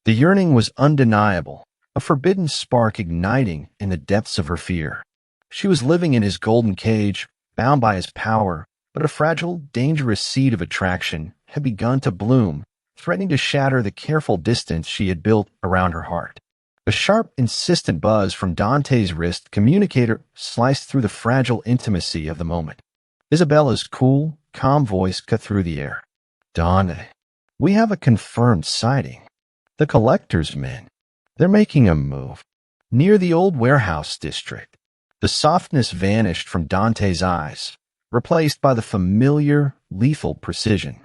The yearning was undeniable, a forbidden spark igniting in the depths of her fear. She was living in his golden cage, bound by his power, but a fragile, dangerous seed of attraction had begun to bloom, threatening to shatter the careful distance she had built around her heart. A sharp, insistent buzz from Dante's wrist communicator sliced through the fragile intimacy of the moment. Isabella's cool, calm voice cut through the air. "Dante, we have a confirmed sighting. The collector's men. They're making a move. Near the old warehouse district." The softness vanished from Dante's eyes, replaced by the familiar, lethal precision.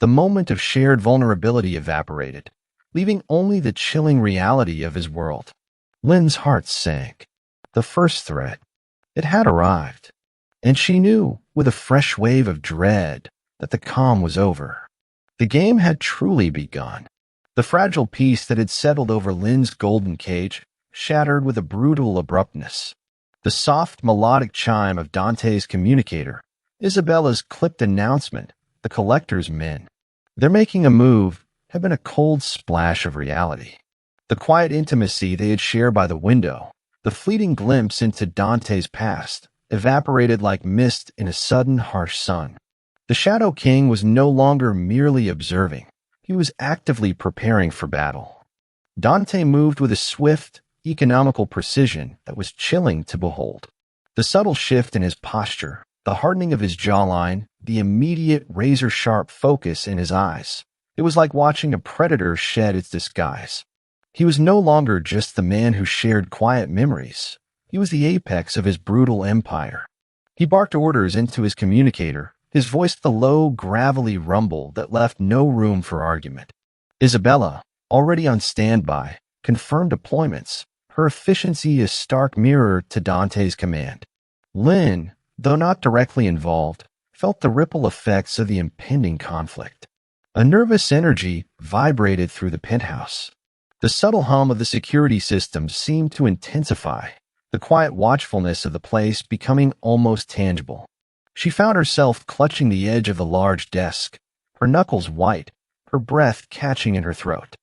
The moment of shared vulnerability evaporated, leaving only the chilling reality of his world. Lynn's heart sank. The first threat. It had arrived. And she knew, with a fresh wave of dread, that the calm was over. The game had truly begun. The fragile peace that had settled over Lynn's golden cage shattered with a brutal abruptness. The soft, melodic chime of Dante's communicator, Isabella's clipped announcement, the collector's men. They're making a move, had been a cold splash of reality. The quiet intimacy they had shared by the window, the fleeting glimpse into Dante's past, evaporated like mist in a sudden, harsh sun. The Shadow King was no longer merely observing. He was actively preparing for battle. Dante moved with a swift, economical precision that was chilling to behold. The subtle shift in his posture, the hardening of his jawline, the immediate razor-sharp focus in his eyes. It was like watching a predator shed its disguise. He was no longer just the man who shared quiet memories. He was the apex of his brutal empire. He barked orders into his communicator, his voice the low, gravelly rumble that left no room for argument. Isabella, already on standby, confirmed deployments, her efficiency a stark mirror to Dante's command. Lynn, though not directly involved, felt the ripple effects of the impending conflict. A nervous energy vibrated through the penthouse. The subtle hum of the security system seemed to intensify, the quiet watchfulness of the place becoming almost tangible. She found herself clutching the edge of the large desk, her knuckles white, her breath catching in her throat.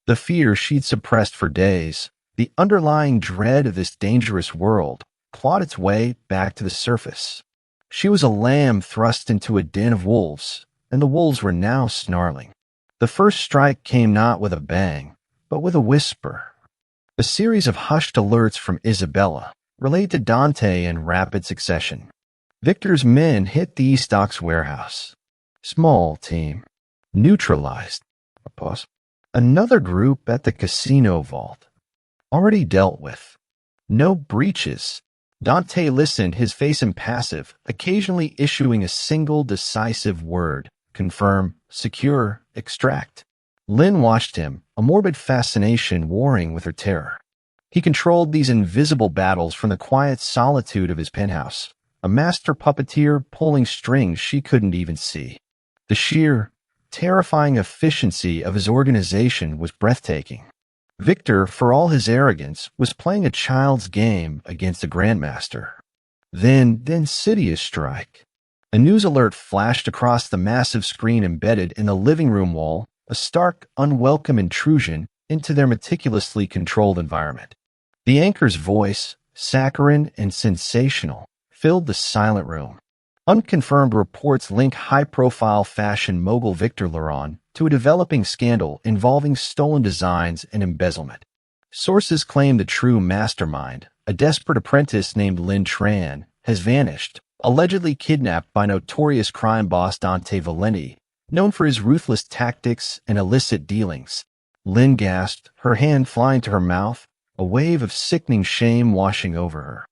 The fear she'd suppressed for days, the underlying dread of this dangerous world, clawed its way back to the surface. She was a lamb thrust into a den of wolves, and the wolves were now snarling. The first strike came not with a bang, but with a whisper. A series of hushed alerts from Isabella, relayed to Dante in rapid succession. Victor's men hit the Eastocks warehouse. Small team. Neutralized. A pause. Another group at the casino vault. Already dealt with. No breaches. Dante listened, his face impassive, occasionally issuing a single decisive word. Confirm, secure, extract. Lynn watched him, a morbid fascination warring with her terror. He controlled these invisible battles from the quiet solitude of his penthouse, a master puppeteer pulling strings she couldn't even see. The sheer, terrifying efficiency of his organization was breathtaking. Victor, for all his arrogance, was playing a child's game against a grandmaster. Then insidious strike. A news alert flashed across the massive screen embedded in the living room wall, a stark, unwelcome intrusion into their meticulously controlled environment. The anchor's voice, saccharine and sensational, filled the silent room. Unconfirmed reports link high-profile fashion mogul Victor Laurent to a developing scandal involving stolen designs and embezzlement. Sources claim the true mastermind, a desperate apprentice named Lin Tran, has vanished, allegedly kidnapped by notorious crime boss Dante Valenti, known for his ruthless tactics and illicit dealings. Lin gasped, her hand flying to her mouth, a wave of sickening shame washing over her.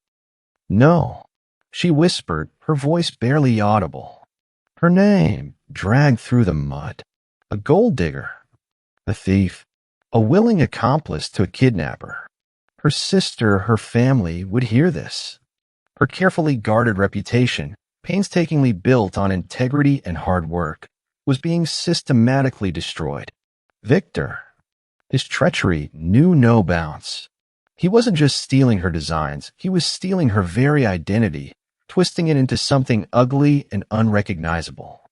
No, she whispered, her voice barely audible. Her name dragged through the mud. A gold digger, a thief, a willing accomplice to a kidnapper. Her sister, her family would hear this. Her carefully guarded reputation, painstakingly built on integrity and hard work, was being systematically destroyed. Victor, his treachery knew no bounds. He wasn't just stealing her designs, he was stealing her very identity, twisting it into something ugly and unrecognizable.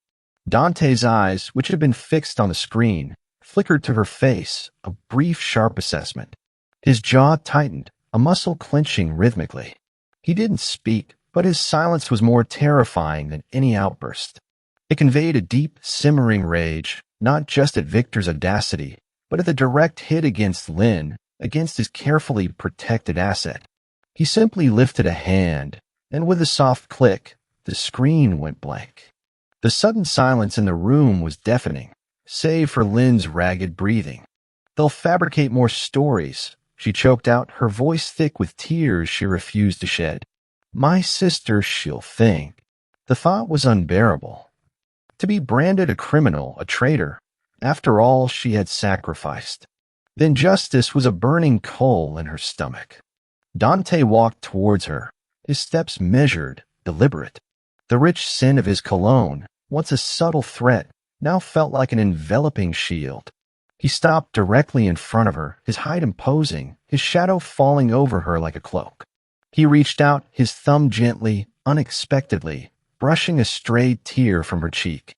Dante's eyes, which had been fixed on the screen, flickered to her face, a brief, sharp assessment. His jaw tightened, a muscle clenching rhythmically. He didn't speak, but his silence was more terrifying than any outburst. It conveyed a deep, simmering rage, not just at Victor's audacity, but at the direct hit against Lynn, against his carefully protected asset. He simply lifted a hand, and with a soft click, the screen went blank. The sudden silence in the room was deafening, save for Lynn's ragged breathing. They'll fabricate more stories, she choked out, her voice thick with tears she refused to shed. My sister, she'll think. The thought was unbearable. To be branded a criminal, a traitor, after all she had sacrificed. Then justice was a burning coal in her stomach. Dante walked towards her, his steps measured, deliberate. The rich scent of his cologne, once a subtle threat, now felt like an enveloping shield. He stopped directly in front of her, his height imposing, his shadow falling over her like a cloak. He reached out, his thumb gently, unexpectedly, brushing a stray tear from her cheek.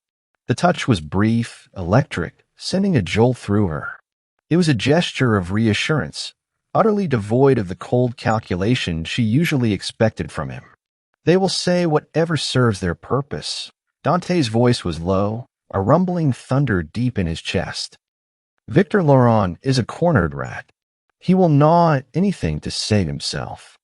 The touch was brief, electric, sending a jolt through her. It was a gesture of reassurance, utterly devoid of the cold calculation she usually expected from him. They will say whatever serves their purpose. Dante's voice was low, a rumbling thunder deep in his chest. Victor Laurent is a cornered rat. He will gnaw at anything to save himself.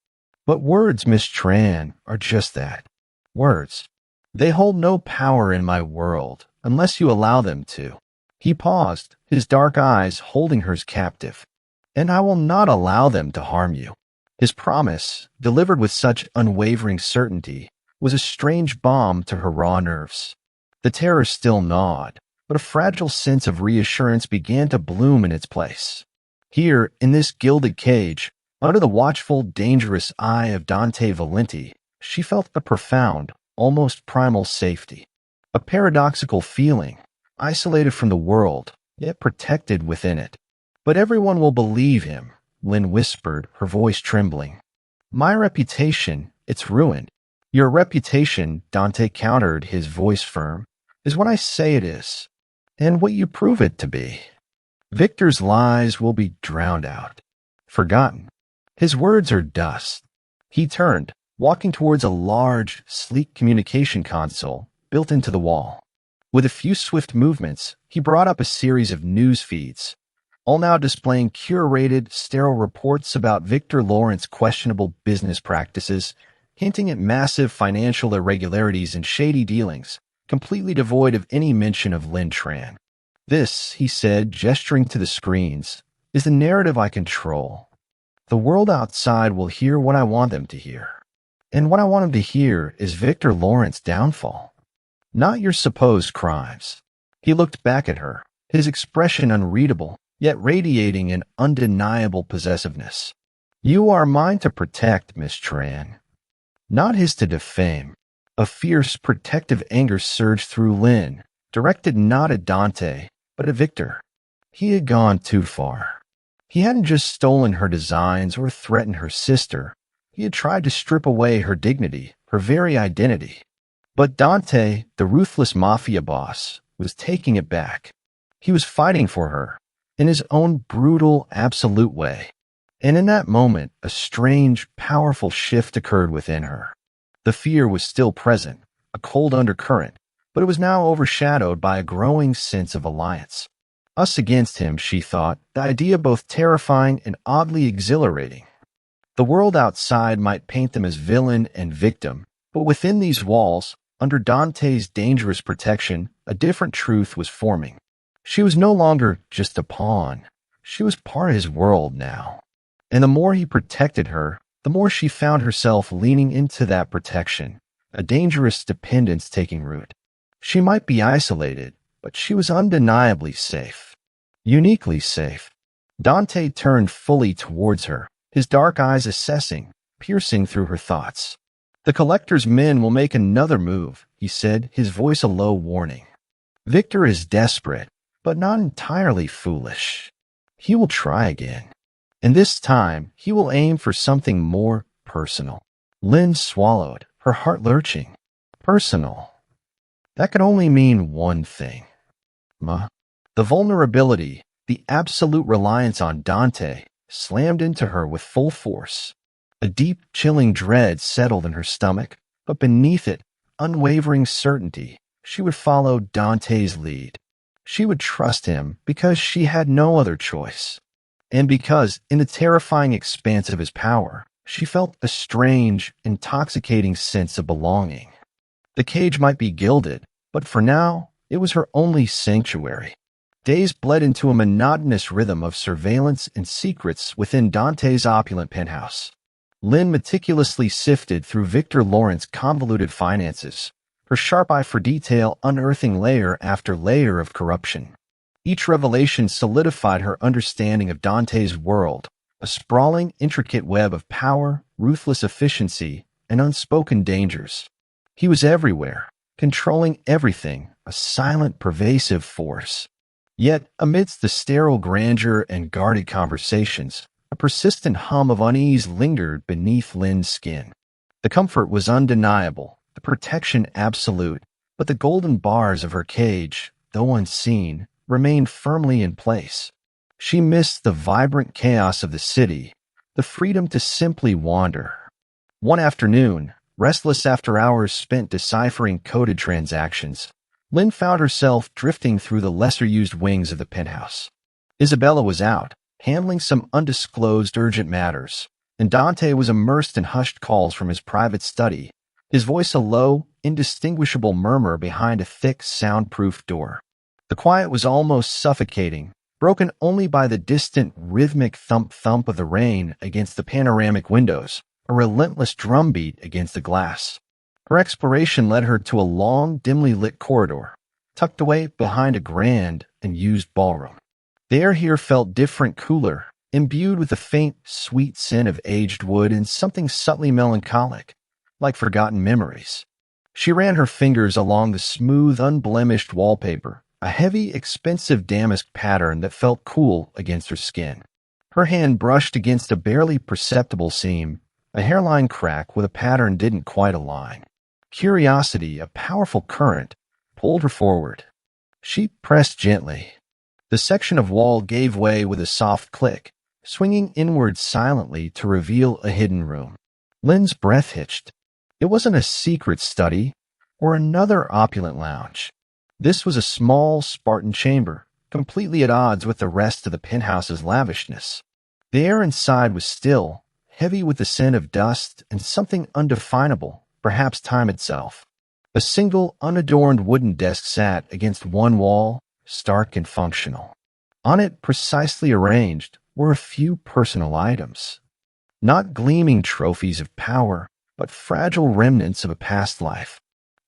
But words, Miss Tran, are just that. Words. They hold no power in my world, unless you allow them to. He paused, his dark eyes holding hers captive. And I will not allow them to harm you. His promise, delivered with such unwavering certainty, was a strange balm to her raw nerves. The terror still gnawed, but a fragile sense of reassurance began to bloom in its place. Here, in this gilded cage, under the watchful, dangerous eye of Dante Valenti, she felt a profound, almost primal safety. A paradoxical feeling, isolated from the world, yet protected within it. But everyone will believe him, Lynn whispered, her voice trembling. My reputation, it's ruined. Your reputation, Dante countered, his voice firm, is what I say it is, and what you prove it to be. Victor's lies will be drowned out, forgotten. His words are dust. He turned, walking towards a large, sleek communication console built into the wall. With a few swift movements, he brought up a series of news feeds, all now displaying curated, sterile reports about Victor Lawrence's questionable business practices, hinting at massive financial irregularities and shady dealings, completely devoid of any mention of Lin Tran. This, he said, gesturing to the screens, is the narrative I control. The world outside will hear what I want them to hear. And what I want them to hear is Victor Lawrence's downfall, not your supposed crimes. He looked back at her, his expression unreadable, yet radiating an undeniable possessiveness. You are mine to protect, Miss Tran, not his to defame. A fierce, protective anger surged through Lynn, directed not at Dante, but at Victor. He had gone too far. He hadn't just stolen her designs or threatened her sister. He had tried to strip away her dignity, her very identity. But Dante, the ruthless mafia boss, was taking it back. He was fighting for her, in his own brutal, absolute way. And in that moment, a strange, powerful shift occurred within her. The fear was still present, a cold undercurrent, but it was now overshadowed by a growing sense of alliance. Us against him, she thought, the idea both terrifying and oddly exhilarating. The world outside might paint them as villain and victim, but within these walls, under Dante's dangerous protection, a different truth was forming. She was no longer just a pawn. She was part of his world now. And the more he protected her, the more she found herself leaning into that protection, a dangerous dependence taking root. She might be isolated, but she was undeniably safe. Uniquely safe. Dante turned fully towards her, his dark eyes assessing, piercing through her thoughts. The collector's men will make another move, he said, his voice a low warning. Victor is desperate, but not entirely foolish. He will try again. And this time, he will aim for something more personal. Lynn swallowed, her heart lurching. Personal. That could only mean one thing. The vulnerability, the absolute reliance on Dante, slammed into her with full force. A deep, chilling dread settled in her stomach, but beneath it, unwavering certainty. She would follow Dante's lead. She would trust him because she had no other choice. And because, in the terrifying expanse of his power, she felt a strange, intoxicating sense of belonging. The cage might be gilded, but for now, it was her only sanctuary. Days bled into a monotonous rhythm of surveillance and secrets within Dante's opulent penthouse. Lynn meticulously sifted through Victor Lawrence's convoluted finances, her sharp eye for detail unearthing layer after layer of corruption. Each revelation solidified her understanding of Dante's world, a sprawling, intricate web of power, ruthless efficiency, and unspoken dangers. He was everywhere, controlling everything, a silent, pervasive force. Yet, amidst the sterile grandeur and guarded conversations, a persistent hum of unease lingered beneath Lynn's skin. The comfort was undeniable, the protection absolute, but the golden bars of her cage, though unseen, remained firmly in place. She missed the vibrant chaos of the city, the freedom to simply wander. One afternoon, restless after hours spent deciphering coded transactions, Lynn found herself drifting through the lesser-used wings of the penthouse. Isabella was out, handling some undisclosed urgent matters, and Dante was immersed in hushed calls from his private study, his voice a low, indistinguishable murmur behind a thick, soundproof door. The quiet was almost suffocating, broken only by the distant, rhythmic thump-thump of the rain against the panoramic windows, a relentless drumbeat against the glass. Her exploration led her to a long, dimly lit corridor, tucked away behind a grand and used ballroom. The air here felt different, cooler, imbued with a faint, sweet scent of aged wood and something subtly melancholic, like forgotten memories. She ran her fingers along the smooth, unblemished wallpaper, a heavy, expensive damask pattern that felt cool against her skin. Her hand brushed against a barely perceptible seam, a hairline crack where the pattern didn't quite align. Curiosity, a powerful current, pulled her forward. She pressed gently. The section of wall gave way with a soft click, swinging inward silently to reveal a hidden room. Lynn's breath hitched. It wasn't a secret study or another opulent lounge. This was a small, Spartan chamber, completely at odds with the rest of the penthouse's lavishness. The air inside was still, heavy with the scent of dust and something undefinable, perhaps time itself. A single, unadorned wooden desk sat against one wall, stark and functional. On it, precisely arranged, were a few personal items. Not gleaming trophies of power, but fragile remnants of a past life.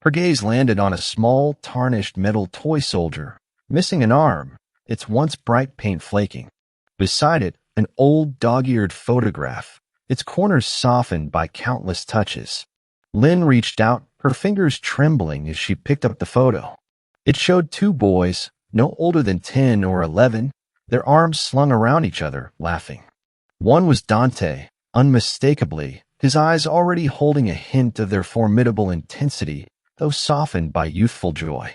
Her gaze landed on a small, tarnished metal toy soldier, missing an arm, its once bright paint flaking. Beside it, an old dog-eared photograph, its corners softened by countless touches. Lynn reached out, her fingers trembling as she picked up the photo. It showed two boys, no older than 10 or 11, their arms slung around each other, laughing. One was Dante, unmistakably, his eyes already holding a hint of their formidable intensity, though softened by youthful joy.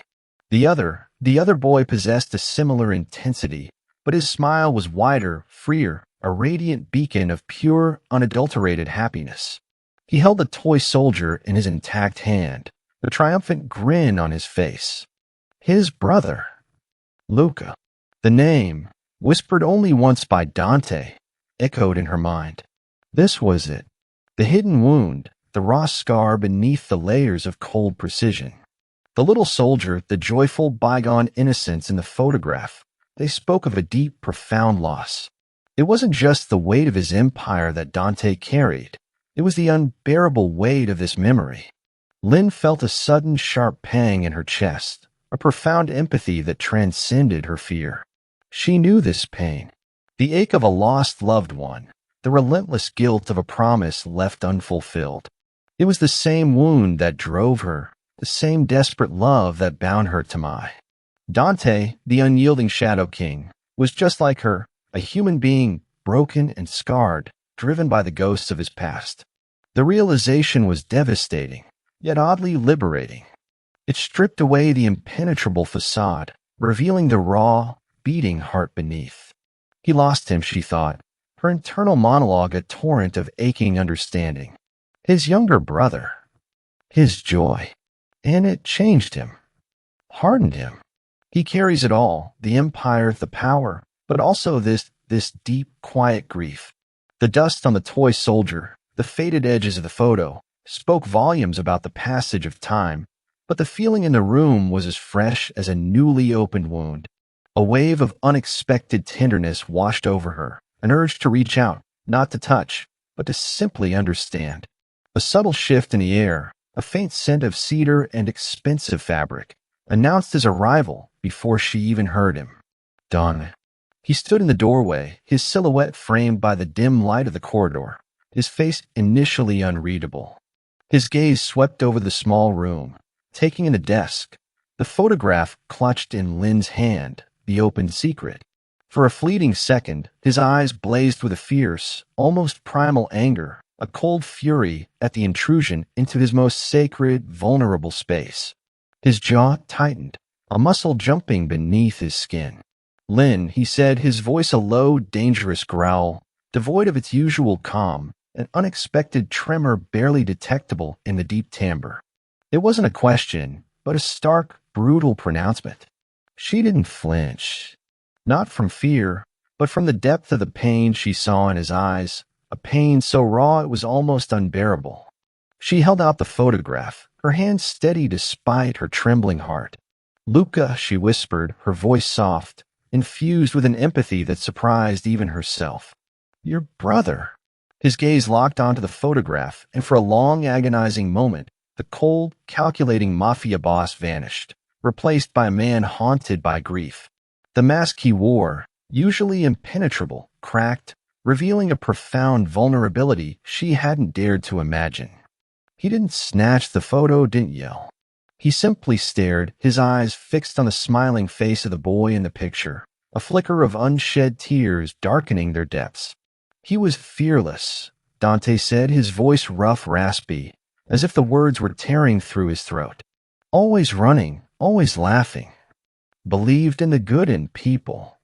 The other boy possessed a similar intensity, but his smile was wider, freer, a radiant beacon of pure, unadulterated happiness. He held the toy soldier in his intact hand, a triumphant grin on his face. His brother, Luca. The name, whispered only once by Dante, echoed in her mind. This was it. The hidden wound, the raw scar beneath the layers of cold precision. The little soldier, the joyful, bygone innocence in the photograph, they spoke of a deep, profound loss. It wasn't just the weight of his empire that Dante carried. It was the unbearable weight of this memory. Lynn felt a sudden, sharp pang in her chest, a profound empathy that transcended her fear. She knew this pain, the ache of a lost loved one, the relentless guilt of a promise left unfulfilled. It was the same wound that drove her, the same desperate love that bound her to Mai. Dante, the unyielding Shadow King, was just like her, a human being broken and scarred, driven by the ghosts of his past. The realization was devastating, yet oddly liberating. It stripped away the impenetrable facade, revealing the raw, beating heart beneath. He lost him, she thought, her internal monologue a torrent of aching understanding. His younger brother. His joy. And it changed him. Hardened him. He carries it all, the empire, the power, but also this deep, quiet grief. The dust on the toy soldier, the faded edges of the photo, spoke volumes about the passage of time, but the feeling in the room was as fresh as a newly opened wound. A wave of unexpected tenderness washed over her, an urge to reach out, not to touch, but to simply understand. A subtle shift in the air, a faint scent of cedar and expensive fabric, announced his arrival before she even heard him. Don. He stood in the doorway, his silhouette framed by the dim light of the corridor, his face initially unreadable. His gaze swept over the small room, taking in the desk, the photograph clutched in Lynn's hand, the open secret. For a fleeting second, his eyes blazed with a fierce, almost primal anger, a cold fury at the intrusion into his most sacred, vulnerable space. His jaw tightened, a muscle jumping beneath his skin. Lynn, he said, his voice a low, dangerous growl, devoid of its usual calm, an unexpected tremor barely detectable in the deep timbre. It wasn't a question, but a stark, brutal pronouncement. She didn't flinch. Not from fear, but from the depth of the pain she saw in his eyes, a pain so raw it was almost unbearable. She held out the photograph, her hand steady despite her trembling heart. Luca, she whispered, her voice soft, infused with an empathy that surprised even herself. Your brother. His gaze locked onto the photograph, and for a long, agonizing moment, the cold, calculating Mafia Boss vanished, replaced by a man haunted by grief. The mask he wore, usually impenetrable, cracked, revealing a profound vulnerability she hadn't dared to imagine. He didn't snatch the photo, didn't yell. He simply stared, his eyes fixed on the smiling face of the boy in the picture, a flicker of unshed tears darkening their depths. He was fearless, Dante said, his voice rough, raspy, as if the words were tearing through his throat. Always running, always laughing. Believed in the good in people.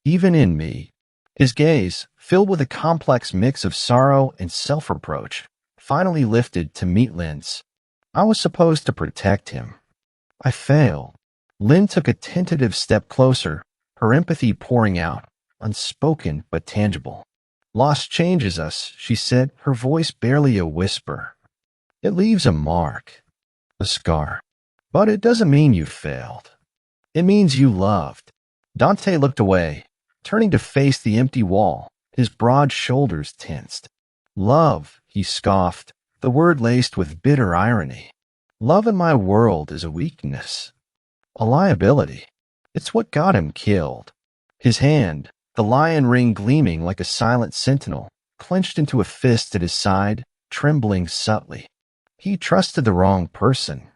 Even in me. His gaze, filled with a complex mix of sorrow and self-reproach, finally lifted to meet Lynn's. I was supposed to protect him. I failed. Lynn took a tentative step closer, her empathy pouring out, unspoken but tangible. Loss changes us, she said, her voice barely a whisper. It leaves a mark, a scar. But it doesn't mean you failed. It means you loved. Dante looked away, turning to face the empty wall, his broad shoulders tensed. Love, he scoffed, the word laced with bitter irony. Love in my world is a weakness, a liability. It's what got him killed. His hand, the lion ring gleaming like a silent sentinel, clenched into a fist at his side, trembling subtly. He trusted the wrong person.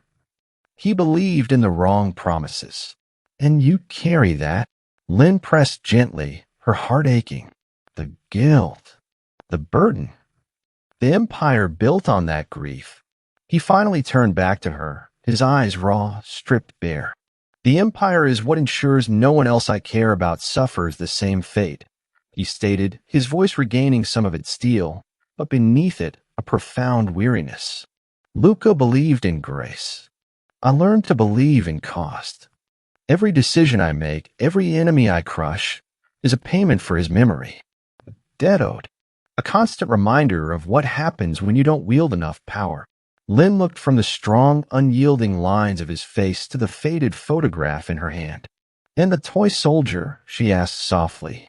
He believed in the wrong promises. And you carry that. Lynn pressed gently, her heart aching. The guilt, the burden. The empire built on that grief. He finally turned back to her, his eyes raw, stripped bare. The empire is what ensures no one else I care about suffers the same fate, he stated, his voice regaining some of its steel, but beneath it a profound weariness. Luca believed in grace. I learned to believe in cost. Every decision I make, every enemy I crush, is a payment for his memory. A debt owed. A constant reminder of what happens when you don't wield enough power. Lynn looked from the strong, unyielding lines of his face to the faded photograph in her hand. And the toy soldier, she asked softly.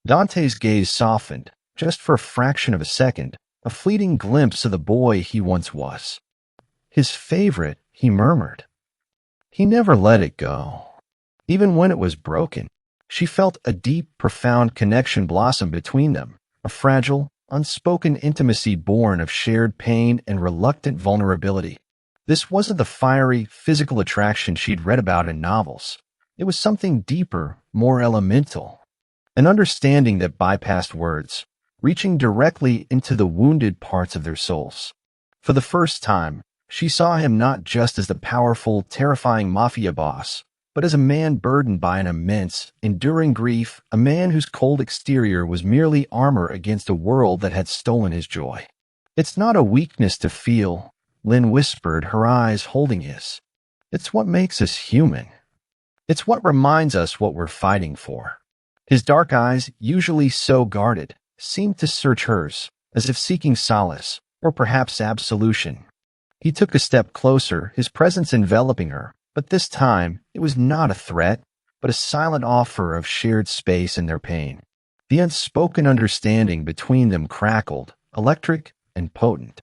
Dante's gaze softened, just for a fraction of a second, a fleeting glimpse of the boy he once was. His favorite, he murmured. He never let it go. Even when it was broken, she felt a deep, profound connection blossom between them, a fragile, unspoken intimacy born of shared pain and reluctant vulnerability. This wasn't the fiery, physical attraction she'd read about in novels. It was something deeper, more elemental. An understanding that bypassed words, reaching directly into the wounded parts of their souls. For the first time, she saw him not just as the powerful, terrifying mafia boss, but as a man burdened by an immense, enduring grief, a man whose cold exterior was merely armor against a world that had stolen his joy. It's not a weakness to feel, Lynn whispered, her eyes holding his. It's what makes us human. It's what reminds us what we're fighting for. His dark eyes, usually so guarded, seemed to search hers, as if seeking solace, or perhaps absolution. He took a step closer, his presence enveloping her, but this time it was not a threat, but a silent offer of shared space in their pain. The unspoken understanding between them crackled, electric and potent.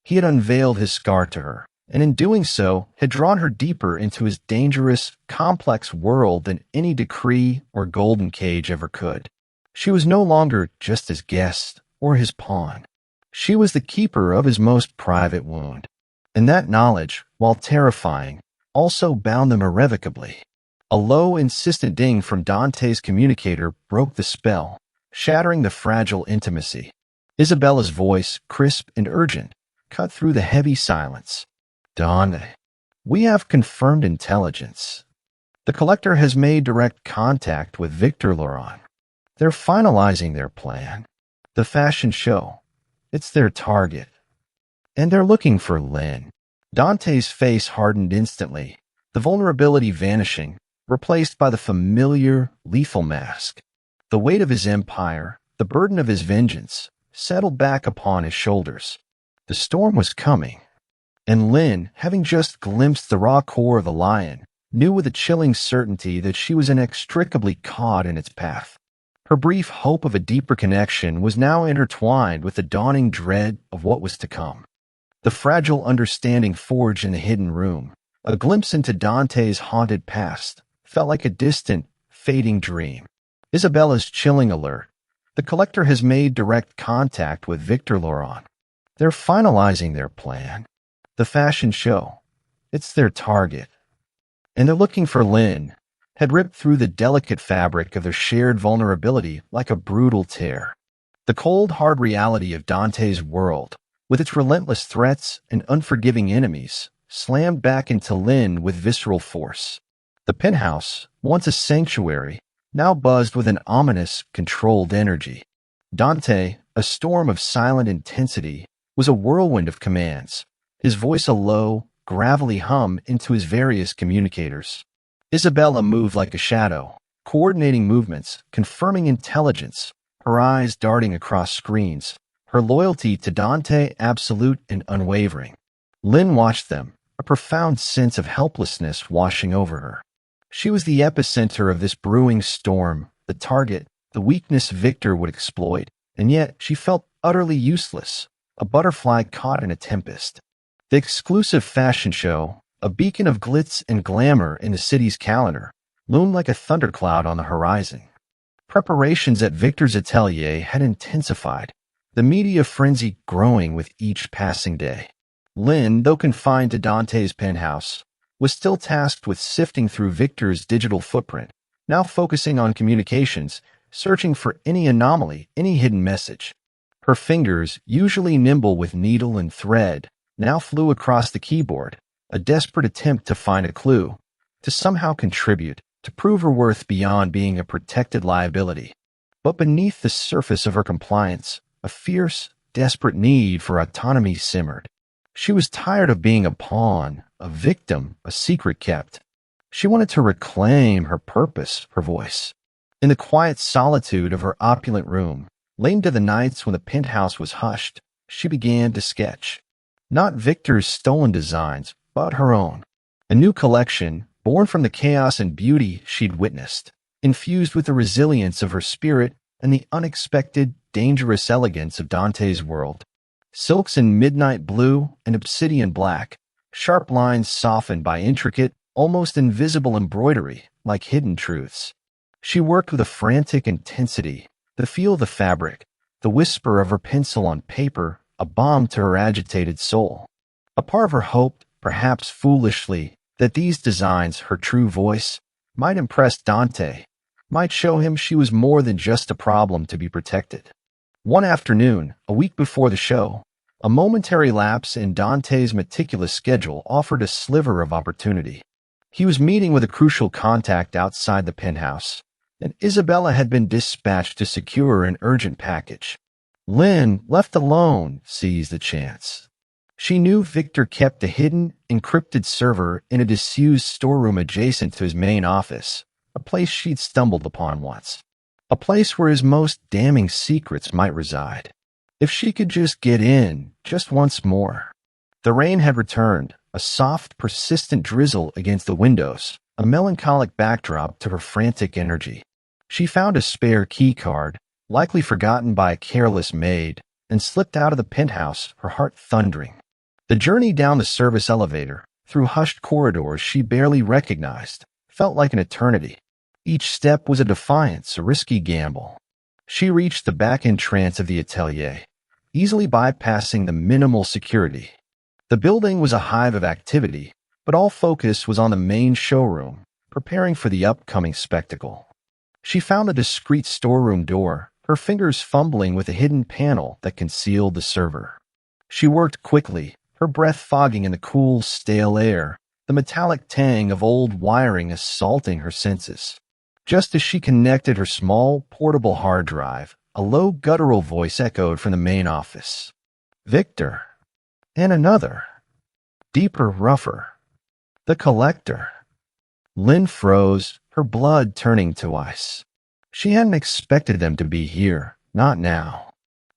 He had unveiled his scar to her, and in doing so had drawn her deeper into his dangerous, complex world than any decree or golden cage ever could. She was no longer just his guest or his pawn. She was the keeper of his most private wound. And that knowledge, while terrifying, also bound them irrevocably. A low, insistent ding from Dante's communicator broke the spell, shattering the fragile intimacy. Isabella's voice, crisp and urgent, cut through the heavy silence. Dante, we have confirmed intelligence. The collector has made direct contact with Victor Laurent. They're finalizing their plan. The fashion show. It's their target. And they're looking for Lynn. Dante's face hardened instantly, the vulnerability vanishing, replaced by the familiar, lethal mask. The weight of his empire, the burden of his vengeance, settled back upon his shoulders. The storm was coming, and Lynn, having just glimpsed the raw core of the lion, knew with a chilling certainty that she was inextricably caught in its path. Her brief hope of a deeper connection was now intertwined with the dawning dread of what was to come. The fragile understanding forged in the hidden room, a glimpse into Dante's haunted past, felt like a distant, fading dream. Isabella's chilling alert. The collector has made direct contact with Victor Laurent. They're finalizing their plan. The fashion show. It's their target. And they're looking for Lynn, had ripped through the delicate fabric of their shared vulnerability like a brutal tear. The cold, hard reality of Dante's world, with its relentless threats and unforgiving enemies, slammed back into Lynn with visceral force. The penthouse, once a sanctuary, now buzzed with an ominous, controlled energy. Dante, a storm of silent intensity, was a whirlwind of commands, his voice a low, gravelly hum into his various communicators. Isabella moved like a shadow, coordinating movements, confirming intelligence, her eyes darting across screens, her loyalty to Dante absolute and unwavering. Lynn watched them, a profound sense of helplessness washing over her. She was the epicenter of this brewing storm, the target, the weakness Victor would exploit, and yet she felt utterly useless, a butterfly caught in a tempest. The exclusive fashion show, a beacon of glitz and glamour in the city's calendar, loomed like a thundercloud on the horizon. Preparations at Victor's atelier had intensified, the media frenzy growing with each passing day. Lynn, though confined to Dante's penthouse, was still tasked with sifting through Victor's digital footprint, now focusing on communications, searching for any anomaly, any hidden message. Her fingers, usually nimble with needle and thread, now flew across the keyboard, a desperate attempt to find a clue, to somehow contribute, to prove her worth beyond being a protected liability. But beneath the surface of her compliance, a fierce, desperate need for autonomy simmered. She was tired of being a pawn, a victim, a secret kept. She wanted to reclaim her purpose, her voice. In the quiet solitude of her opulent room, late into the nights when the penthouse was hushed, she began to sketch. Not Victor's stolen designs, but her own. A new collection, born from the chaos and beauty she'd witnessed, infused with the resilience of her spirit and the unexpected, dangerous elegance of Dante's world. Silks in midnight blue and obsidian black, sharp lines softened by intricate, almost invisible embroidery, like hidden truths. She worked with a frantic intensity, the feel of the fabric, the whisper of her pencil on paper, a balm to her agitated soul. A part of her hoped, perhaps foolishly, that these designs, her true voice, might impress Dante, might show him she was more than just a problem to be protected. One afternoon, a week before the show, a momentary lapse in Dante's meticulous schedule offered a sliver of opportunity. He was meeting with a crucial contact outside the penthouse, and Isabella had been dispatched to secure an urgent package. Lynn, left alone, seized the chance. She knew Victor kept a hidden, encrypted server in a disused storeroom adjacent to his main office, a place she'd stumbled upon once. A place where his most damning secrets might reside. If she could just get in, just once more. The rain had returned, a soft, persistent drizzle against the windows, a melancholic backdrop to her frantic energy. She found a spare key card, likely forgotten by a careless maid, and slipped out of the penthouse, her heart thundering. The journey down the service elevator, through hushed corridors she barely recognized, felt like an eternity. Each step was a defiance, a risky gamble. She reached the back entrance of the atelier, easily bypassing the minimal security. The building was a hive of activity, but all focus was on the main showroom, preparing for the upcoming spectacle. She found a discreet storeroom door, her fingers fumbling with a hidden panel that concealed the server. She worked quickly, her breath fogging in the cool, stale air, the metallic tang of old wiring assaulting her senses. Just as she connected her small, portable hard drive, a low, guttural voice echoed from the main office. Victor. And another. Deeper, rougher. The collector. Lynn froze, her blood turning to ice. She hadn't expected them to be here, not now.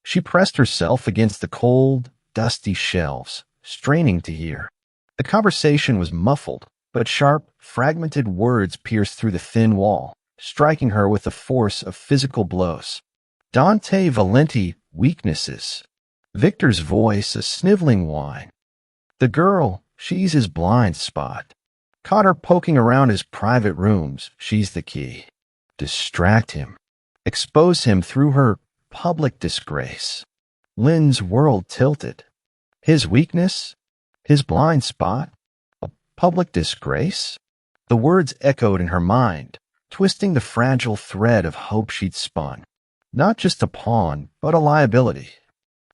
She pressed herself against the cold, dusty shelves, straining to hear. The conversation was muffled, but sharp, fragmented words pierced through the thin wall, striking her with the force of physical blows. Dante Valenti, weaknesses. Victor's voice, a sniveling whine. The girl, she's his blind spot. Caught her poking around his private rooms, she's the key. Distract him. Expose him through her public disgrace. Lynn's world tilted. His weakness? His blind spot? A Public disgrace? The words echoed in her mind, twisting the fragile thread of hope she'd spun. Not just a pawn, but a liability.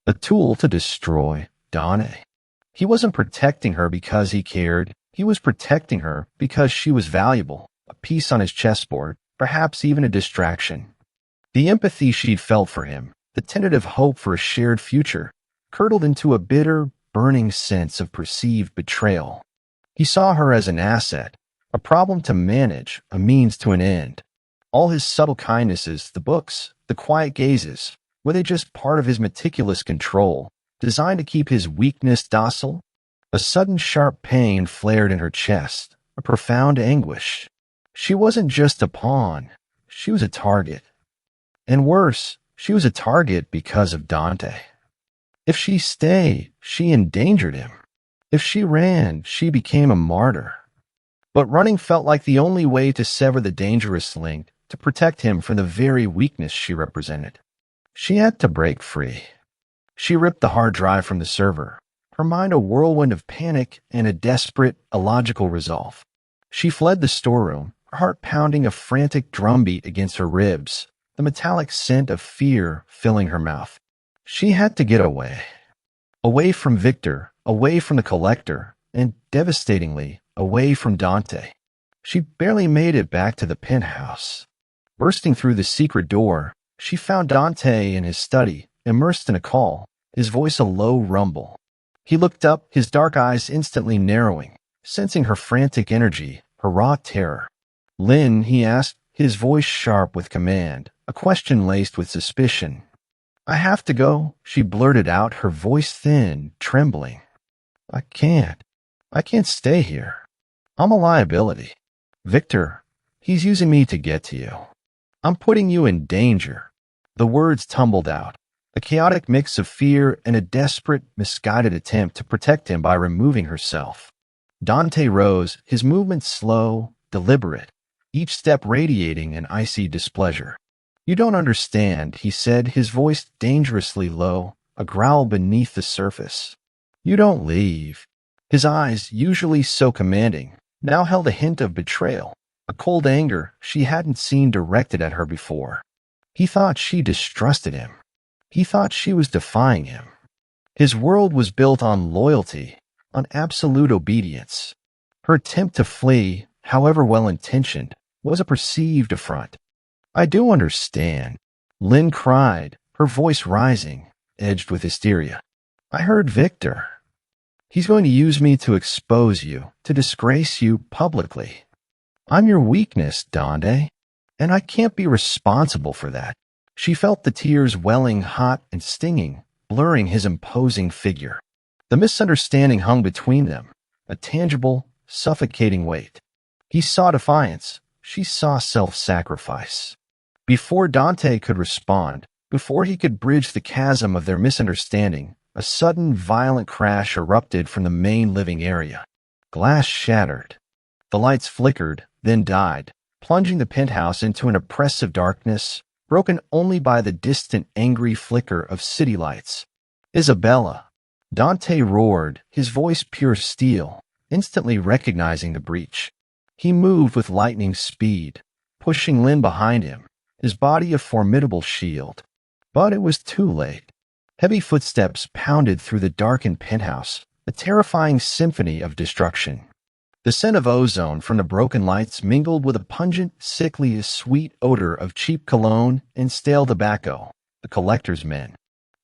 A tool to destroy Dante. He wasn't protecting her because he cared. He was protecting her because she was valuable, a piece on his chessboard, perhaps even a distraction. The empathy she'd felt for him, the tentative hope for a shared future, curdled into a bitter, burning sense of perceived betrayal. He saw her as an asset, a problem to manage, a means to an end. All his subtle kindnesses, the books, the quiet gazes, were they just part of his meticulous control, designed to keep his weakness docile? A sudden sharp pain flared in her chest, a profound anguish. She wasn't just a pawn, she was a target. And worse, she was a target because of Dante. If she stayed, she endangered him. If she ran, she became a martyr. But running felt like the only way to sever the dangerous link, to protect him from the very weakness she represented. She had to break free. She ripped the hard drive from the server, her mind a whirlwind of panic and a desperate, illogical resolve. She fled the storeroom, her heart pounding a frantic drumbeat against her ribs, the metallic scent of fear filling her mouth. She had to get away. Away from Victor, away from the collector, and, devastatingly, away from Dante. She barely made it back to the penthouse. Bursting through the secret door, she found Dante in his study, immersed in a call, his voice a low rumble. He looked up, his dark eyes instantly narrowing, sensing her frantic energy, her raw terror. "Lynn," he asked, his voice sharp with command, a question laced with suspicion. "I have to go," she blurted out, her voice thin, trembling. I can't stay here. I'm a liability. Victor, he's using me to get to you. I'm putting you in danger." The words tumbled out, a chaotic mix of fear and a desperate, misguided attempt to protect him by removing herself. Dante rose, his movements slow, deliberate, each step radiating an icy displeasure. "You don't understand," he said, his voice dangerously low, a growl beneath the surface. "You don't leave." His eyes, usually so commanding, now held a hint of betrayal, a cold anger she hadn't seen directed at her before. He thought she distrusted him. He thought she was defying him. His world was built on loyalty, on absolute obedience. Her attempt to flee, however well-intentioned, was a perceived affront. "I do understand," Lynn cried, her voice rising, edged with hysteria. "I heard Victor. He's going to use me to expose you, to disgrace you publicly. I'm your weakness, Dante, and I can't be responsible for that." She felt the tears welling hot and stinging, blurring his imposing figure. The misunderstanding hung between them, a tangible, suffocating weight. He saw defiance. She saw self-sacrifice. Before Dante could respond, before he could bridge the chasm of their misunderstanding, a sudden, violent crash erupted from the main living area. Glass shattered. The lights flickered, then died, plunging the penthouse into an oppressive darkness, broken only by the distant, angry flicker of city lights. "Isabella!" Dante roared, his voice pure steel, instantly recognizing the breach. He moved with lightning speed, pushing Lynn behind him, his body a formidable shield. But it was too late. Heavy footsteps pounded through the darkened penthouse, a terrifying symphony of destruction. The scent of ozone from the broken lights mingled with a pungent, sickly, sweet odor of cheap cologne and stale tobacco, the collector's men.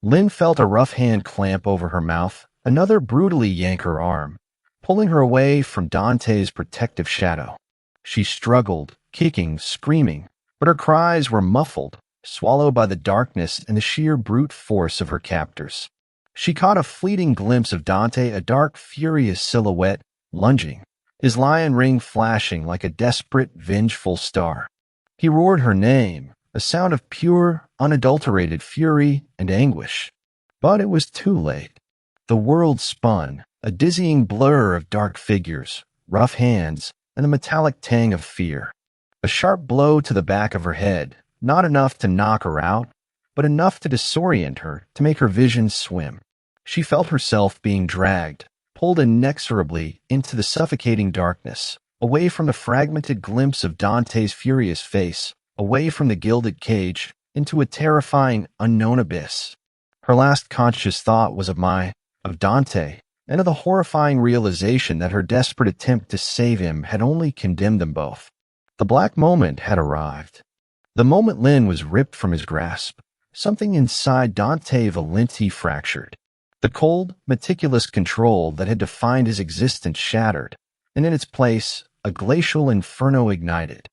Lynn felt a rough hand clamp over her mouth, another brutally yank her arm, pulling her away from Dante's protective shadow. She struggled, kicking, screaming, but her cries were muffled, swallowed by the darkness and the sheer brute force of her captors. She caught a fleeting glimpse of Dante, a dark, furious silhouette, lunging, his lion ring flashing like a desperate, vengeful star. He roared her name, a sound of pure, unadulterated fury and anguish. But it was too late. The world spun, a dizzying blur of dark figures, rough hands, and the metallic tang of fear. A sharp blow to the back of her head, not enough to knock her out, but enough to disorient her, to make her vision swim. She felt herself being dragged, pulled inexorably into the suffocating darkness, away from the fragmented glimpse of Dante's furious face, away from the gilded cage, into a terrifying, unknown abyss. Her last conscious thought was of Dante, and of the horrifying realization that her desperate attempt to save him had only condemned them both. The black moment had arrived. The moment Lynn was ripped from his grasp, something inside Dante Valenti fractured. The cold, meticulous control that had defined his existence shattered, and in its place, a glacial inferno ignited.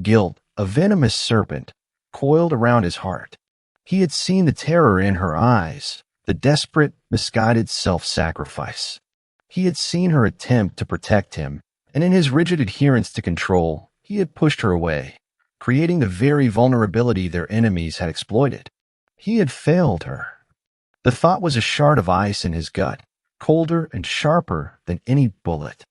Guilt, a venomous serpent, coiled around his heart. He had seen the terror in her eyes, the desperate, misguided self-sacrifice. He had seen her attempt to protect him, and in his rigid adherence to control, he had pushed her away, creating the very vulnerability their enemies had exploited. He had failed her. The thought was a shard of ice in his gut, colder and sharper than any bullet.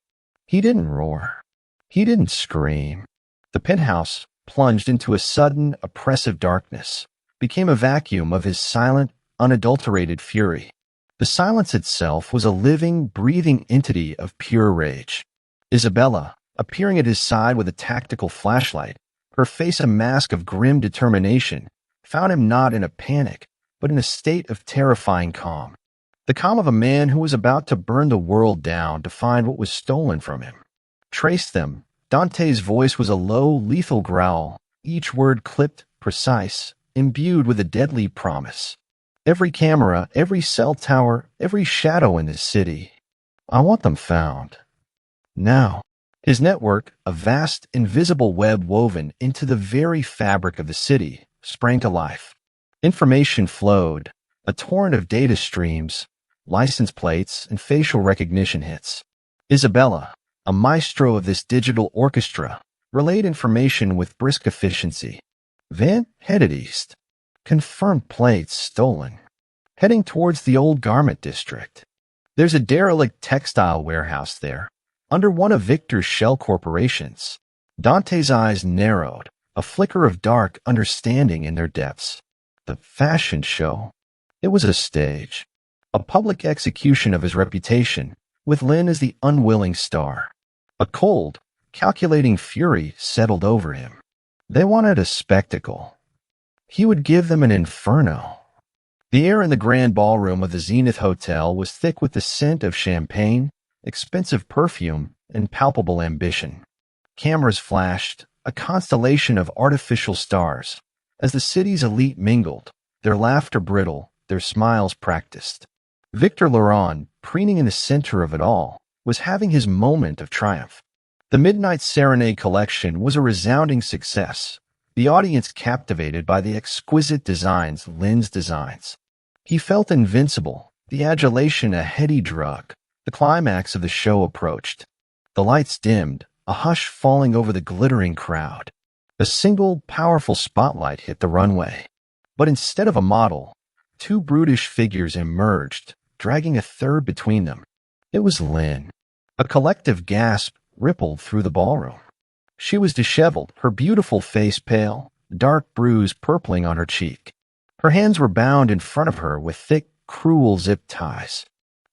He didn't roar. He didn't scream. The penthouse, plunged into a sudden, oppressive darkness, became a vacuum of his silent, unadulterated fury. The silence itself was a living, breathing entity of pure rage. Isabella, appearing at his side with a tactical flashlight, her face a mask of grim determination, found him not in a panic, but in a state of terrifying calm. The calm of a man who was about to burn the world down to find what was stolen from him. Trace them. Dante's voice was a low, lethal growl, each word clipped, precise, imbued with a deadly promise. Every camera, every cell tower, every shadow in this city. I want them found. Now. His network, a vast, invisible web woven into the very fabric of the city, sprang to life. Information flowed, a torrent of data streams, license plates, and facial recognition hits. Isabella, a maestro of this digital orchestra, relayed information with brisk efficiency. Van headed east. Confirmed plates stolen. Heading towards the old garment district. There's a derelict textile warehouse there, under one of Victor's shell corporations. Dante's eyes narrowed, a flicker of dark understanding in their depths. The fashion show. It was a stage. A public execution of his reputation, with Lynn as the unwilling star. A cold, calculating fury settled over him. They wanted a spectacle. He would give them an inferno. The air in the grand ballroom of the Zenith Hotel was thick with the scent of champagne, expensive perfume, and palpable ambition. Cameras flashed, a constellation of artificial stars, as the city's elite mingled, their laughter brittle, their smiles practiced. Victor Laurent, preening in the center of it all, was having his moment of triumph. The Midnight Serenade collection was a resounding success, the audience captivated by the exquisite designs Lynn's designs. He felt invincible, the adulation a heady drug. The climax of the show approached. The lights dimmed, a hush falling over the glittering crowd. A single, powerful spotlight hit the runway. But instead of a model, two brutish figures emerged, dragging a third between them. It was Lynn. A collective gasp rippled through the ballroom. She was disheveled, her beautiful face pale, dark bruise purpling on her cheek. Her hands were bound in front of her with thick, cruel zip ties.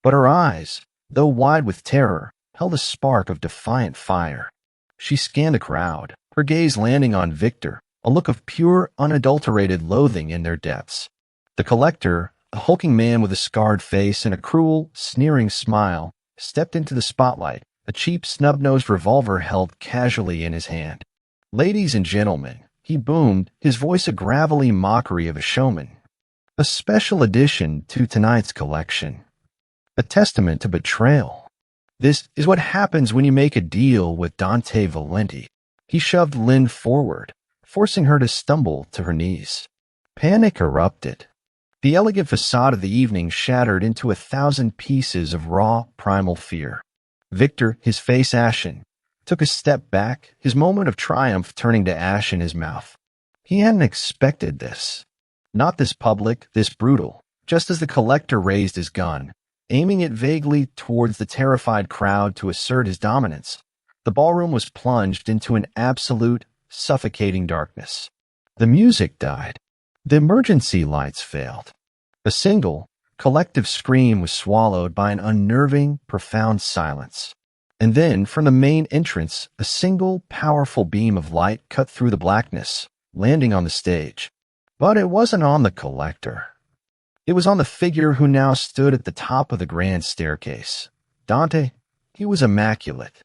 But her eyes, though wide with terror, held a spark of defiant fire. She scanned the crowd, her gaze landing on Victor, a look of pure, unadulterated loathing in their depths. The collector, a hulking man with a scarred face and a cruel, sneering smile, stepped into the spotlight, a cheap, snub-nosed revolver held casually in his hand. "Ladies and gentlemen," he boomed, his voice a gravelly mockery of a showman. "A special addition to tonight's collection. A testament to betrayal. This is what happens when you make a deal with Dante Valenti." He shoved Lynn forward, forcing her to stumble to her knees. Panic erupted. The elegant facade of the evening shattered into 1,000 pieces of raw, primal fear. Victor, his face ashen, took a step back, his moment of triumph turning to ash in his mouth. He hadn't expected this. Not this public, this brutal, just as the collector raised his gun, aiming it vaguely towards the terrified crowd to assert his dominance. The ballroom was plunged into an absolute, suffocating darkness. The music died. The emergency lights failed. A single, collective scream was swallowed by an unnerving, profound silence. And then, from the main entrance, a single, powerful beam of light cut through the blackness, landing on the stage. But it wasn't on the collector. It was on the figure who now stood at the top of the grand staircase. Dante. He was immaculate.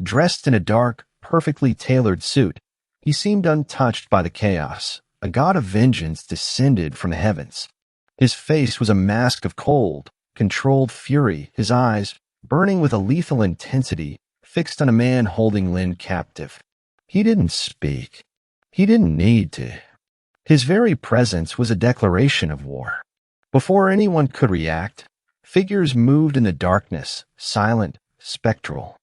Dressed in a dark, perfectly tailored suit, he seemed untouched by the chaos. A god of vengeance descended from the heavens. His face was a mask of cold, controlled fury, his eyes, burning with a lethal intensity, fixed on a man holding Lynn captive. He didn't speak. He didn't need to. His very presence was a declaration of war. Before anyone could react, figures moved in the darkness, silent, spectral.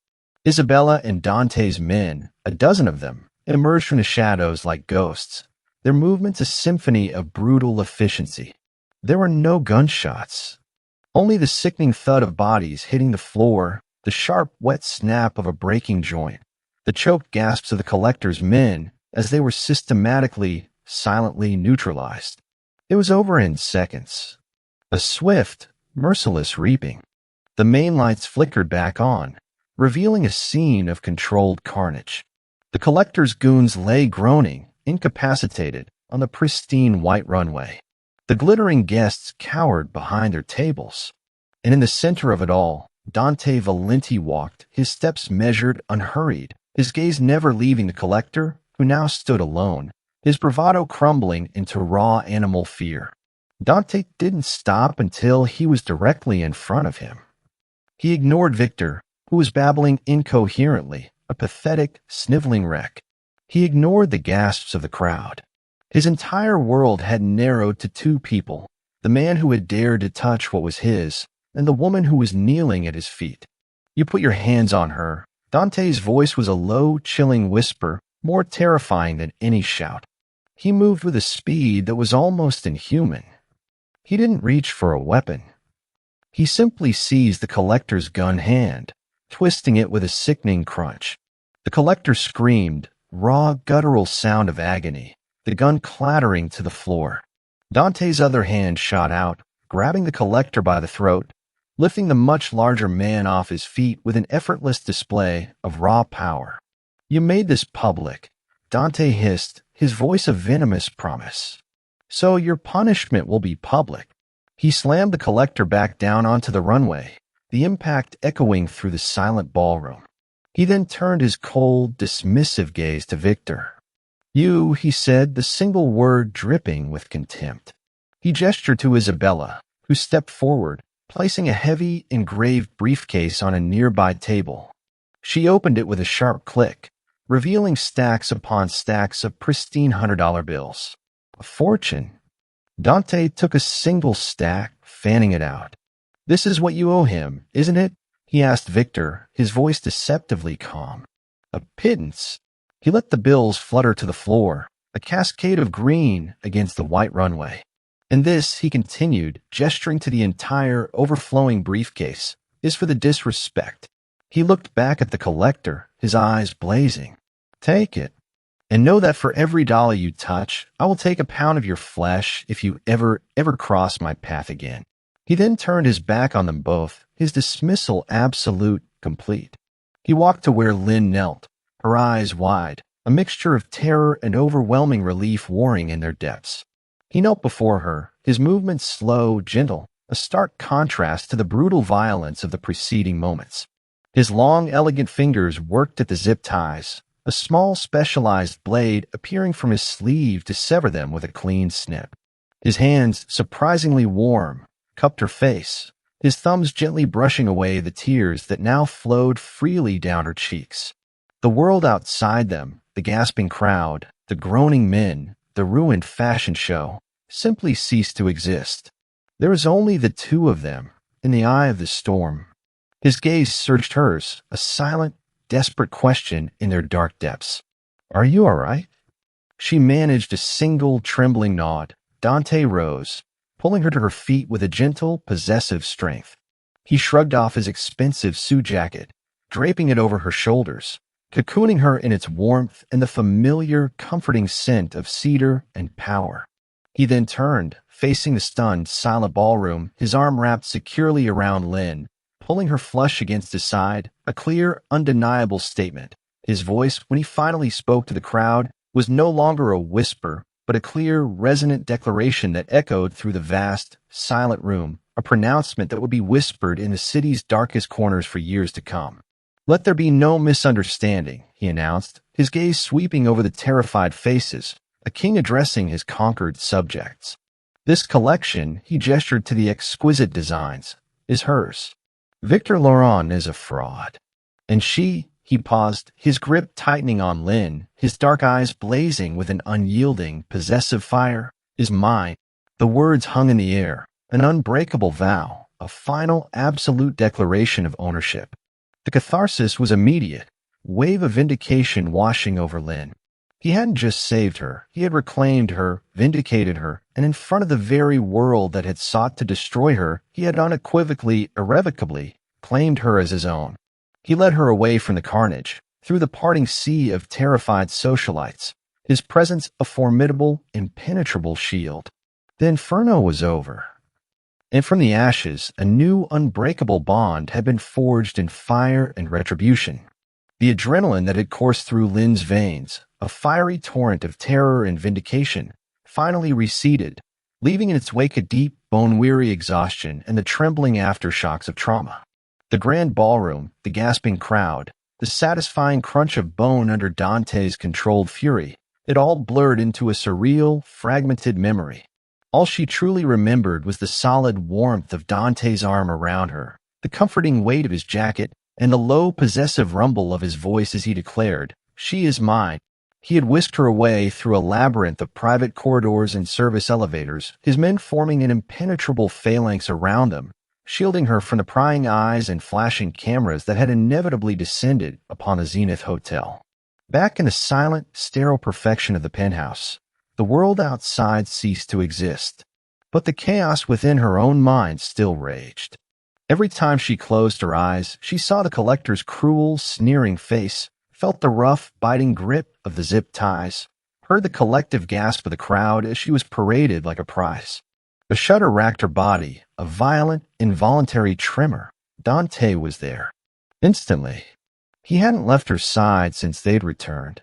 Isabella and Dante's men, a dozen of them, emerged from the shadows like ghosts, their movements a symphony of brutal efficiency. There were no gunshots. Only the sickening thud of bodies hitting the floor, the sharp, wet snap of a breaking joint, the choked gasps of the collector's men as they were systematically, silently neutralized. It was over in seconds. A swift, merciless reaping. The main lights flickered back on, revealing a scene of controlled carnage. The collector's goons lay groaning, incapacitated, on the pristine white runway. The glittering guests cowered behind their tables. And in the center of it all, Dante Valenti walked, his steps measured, unhurried, his gaze never leaving the collector, who now stood alone, his bravado crumbling into raw animal fear. Dante didn't stop until he was directly in front of him. He ignored Victor, who was babbling incoherently, a pathetic, sniveling wreck. He ignored the gasps of the crowd. His entire world had narrowed to two people, the man who had dared to touch what was his, and the woman who was kneeling at his feet. You put your hands on her. Dante's voice was a low, chilling whisper, more terrifying than any shout. He moved with a speed that was almost inhuman. He didn't reach for a weapon. He simply seized the collector's gun hand, twisting it with a sickening crunch. The collector screamed, raw, guttural sound of agony, the gun clattering to the floor. Dante's other hand shot out, grabbing the collector by the throat, lifting the much larger man off his feet with an effortless display of raw power. You made this public, Dante hissed, his voice a venomous promise. So your punishment will be public. He slammed the collector back down onto the runway, the impact echoing through the silent ballroom. He then turned his cold, dismissive gaze to Victor. You, he said, the single word dripping with contempt. He gestured to Isabella, who stepped forward, placing a heavy, engraved briefcase on a nearby table. She opened it with a sharp click, revealing stacks upon stacks of pristine $100 bills. A fortune. Dante took a single stack, fanning it out. This is what you owe him, isn't it? He asked Victor, his voice deceptively calm. A pittance. He let the bills flutter to the floor, a cascade of green against the white runway. And this, he continued, gesturing to the entire, overflowing briefcase, is for the disrespect. He looked back at the collector, his eyes blazing. Take it. And know that for every dollar you touch, I will take a pound of your flesh if you ever cross my path again. He then turned his back on them both, his dismissal absolute, complete. He walked to where Lynn knelt, her eyes wide, a mixture of terror and overwhelming relief warring in their depths. He knelt before her, his movements slow, gentle, a stark contrast to the brutal violence of the preceding moments. His long, elegant fingers worked at the zip ties, a small, specialized blade appearing from his sleeve to sever them with a clean snip. His hands, surprisingly warm, cupped her face, his thumbs gently brushing away the tears that now flowed freely down her cheeks. The world outside them, the gasping crowd, the groaning men, the ruined fashion show, simply ceased to exist. There was only the two of them, in the eye of the storm. His gaze searched hers, a silent, desperate question in their dark depths. Are you all right? She managed a single trembling nod. Dante rose, pulling her to her feet with a gentle, possessive strength. He shrugged off his expensive suit jacket, draping it over her shoulders, cocooning her in its warmth and the familiar, comforting scent of cedar and power. He then turned, facing the stunned, silent ballroom, his arm wrapped securely around Lynn, pulling her flush against his side, a clear, undeniable statement. His voice, when he finally spoke to the crowd, was no longer a whisper, but a clear, resonant declaration that echoed through the vast, silent room, a pronouncement that would be whispered in the city's darkest corners for years to come. "Let there be no misunderstanding," he announced, his gaze sweeping over the terrified faces, a king addressing his conquered subjects. "This collection," he gestured to the exquisite designs, "is hers. Victor Laurent is a fraud. And she," he paused, his grip tightening on Lynn, his dark eyes blazing with an unyielding, possessive fire, "is mine." The words hung in the air, an unbreakable vow, a final, absolute declaration of ownership. The catharsis was immediate, wave of vindication washing over Lynn. He hadn't just saved her, he had reclaimed her, vindicated her, and in front of the very world that had sought to destroy her, he had unequivocally, irrevocably, claimed her as his own. He led her away from the carnage, through the parting sea of terrified socialites, his presence a formidable, impenetrable shield. The inferno was over. And from the ashes, a new, unbreakable bond had been forged in fire and retribution. The adrenaline that had coursed through Lynn's veins, a fiery torrent of terror and vindication, finally receded, leaving in its wake a deep, bone-weary exhaustion and the trembling aftershocks of trauma. The grand ballroom, the gasping crowd, the satisfying crunch of bone under Dante's controlled fury, it all blurred into a surreal, fragmented memory. All she truly remembered was the solid warmth of Dante's arm around her, the comforting weight of his jacket, and the low, possessive rumble of his voice as he declared, "She is mine." He had whisked her away through a labyrinth of private corridors and service elevators, his men forming an impenetrable phalanx around them, shielding her from the prying eyes and flashing cameras that had inevitably descended upon the Zenith Hotel. Back in the silent, sterile perfection of the penthouse, the world outside ceased to exist, but the chaos within her own mind still raged. Every time she closed her eyes, she saw the collector's cruel, sneering face, felt the rough, biting grip of the zip ties, heard the collective gasp of the crowd as she was paraded like a prize. A shudder racked her body, a violent, involuntary tremor. Dante was there. Instantly. He hadn't left her side since they'd returned.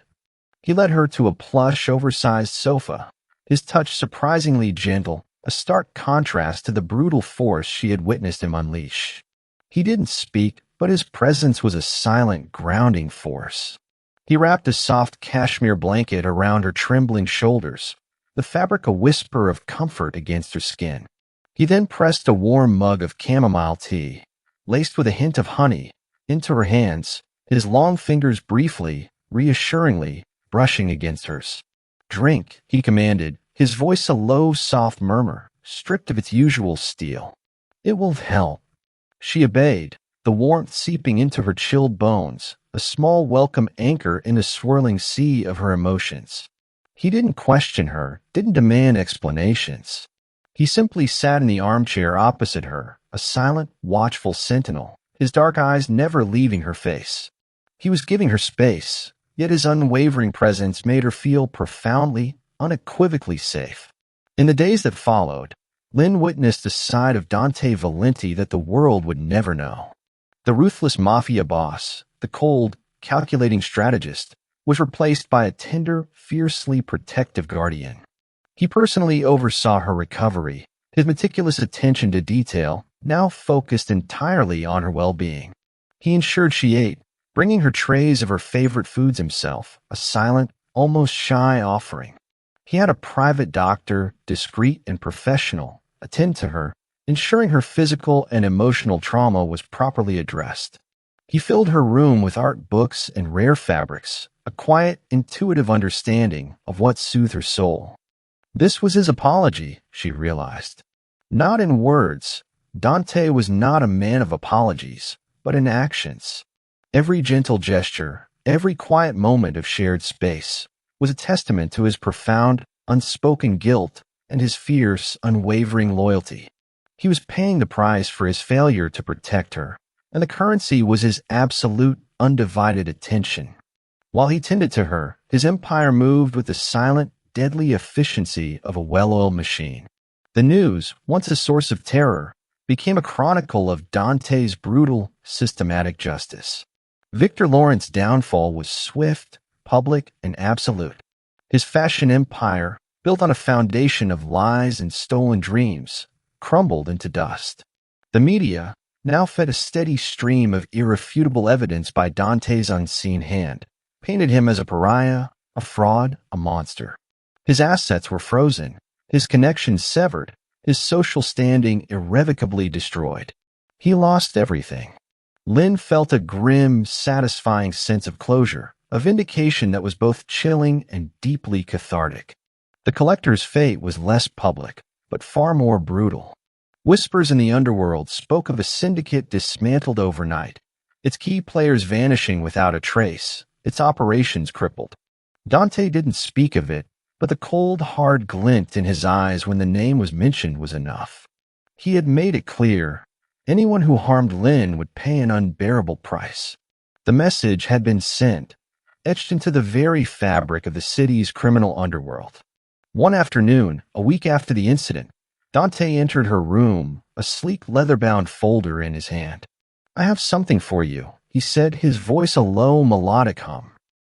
He led her to a plush, oversized sofa, his touch surprisingly gentle, a stark contrast to the brutal force she had witnessed him unleash. He didn't speak, but his presence was a silent, grounding force. He wrapped a soft cashmere blanket around her trembling shoulders, the fabric a whisper of comfort against her skin. He then pressed a warm mug of chamomile tea, laced with a hint of honey, into her hands, his long fingers briefly, reassuringly, brushing against hers. "Drink," he commanded, his voice a low, soft murmur, stripped of its usual steel. "It will help." She obeyed, the warmth seeping into her chilled bones, a small welcome anchor in the swirling sea of her emotions. He didn't question her, didn't demand explanations. He simply sat in the armchair opposite her, a silent, watchful sentinel, his dark eyes never leaving her face. He was giving her space, yet his unwavering presence made her feel profoundly, unequivocally safe. In the days that followed, Lynn witnessed a side of Dante Valenti that the world would never know. The ruthless Mafia Boss, the cold, calculating strategist, was replaced by a tender, fiercely protective guardian. He personally oversaw her recovery, his meticulous attention to detail now focused entirely on her well-being. He ensured she ate, bringing her trays of her favorite foods himself, a silent, almost shy offering. He had a private doctor, discreet and professional, attend to her, ensuring her physical and emotional trauma was properly addressed. He filled her room with art books and rare fabrics, a quiet, intuitive understanding of what soothed her soul. This was his apology, she realized. Not in words. Dante was not a man of apologies, but in actions. Every gentle gesture, every quiet moment of shared space, was a testament to his profound, unspoken guilt and his fierce, unwavering loyalty. He was paying the price for his failure to protect her, and the currency was his absolute, undivided attention. While he tended to her, his empire moved with the silent, deadly efficiency of a well-oiled machine. The news, once a source of terror, became a chronicle of Dante's brutal, systematic justice. Victor Lawrence's downfall was swift, public, and absolute. His fashion empire, built on a foundation of lies and stolen dreams, crumbled into dust. The media, now fed a steady stream of irrefutable evidence by Dante's unseen hand, painted him as a pariah, a fraud, a monster. His assets were frozen, his connections severed, his social standing irrevocably destroyed. He lost everything. Lynn felt a grim, satisfying sense of closure, a vindication that was both chilling and deeply cathartic. The collector's fate was less public, but far more brutal. Whispers in the underworld spoke of a syndicate dismantled overnight, its key players vanishing without a trace, its operations crippled. Dante didn't speak of it, but the cold, hard glint in his eyes when the name was mentioned was enough. He had made it clear, anyone who harmed Lynn would pay an unbearable price. The message had been sent, etched into the very fabric of the city's criminal underworld. One afternoon, a week after the incident, Dante entered her room, a sleek leather-bound folder in his hand. "I have something for you," he said, his voice a low, melodic hum.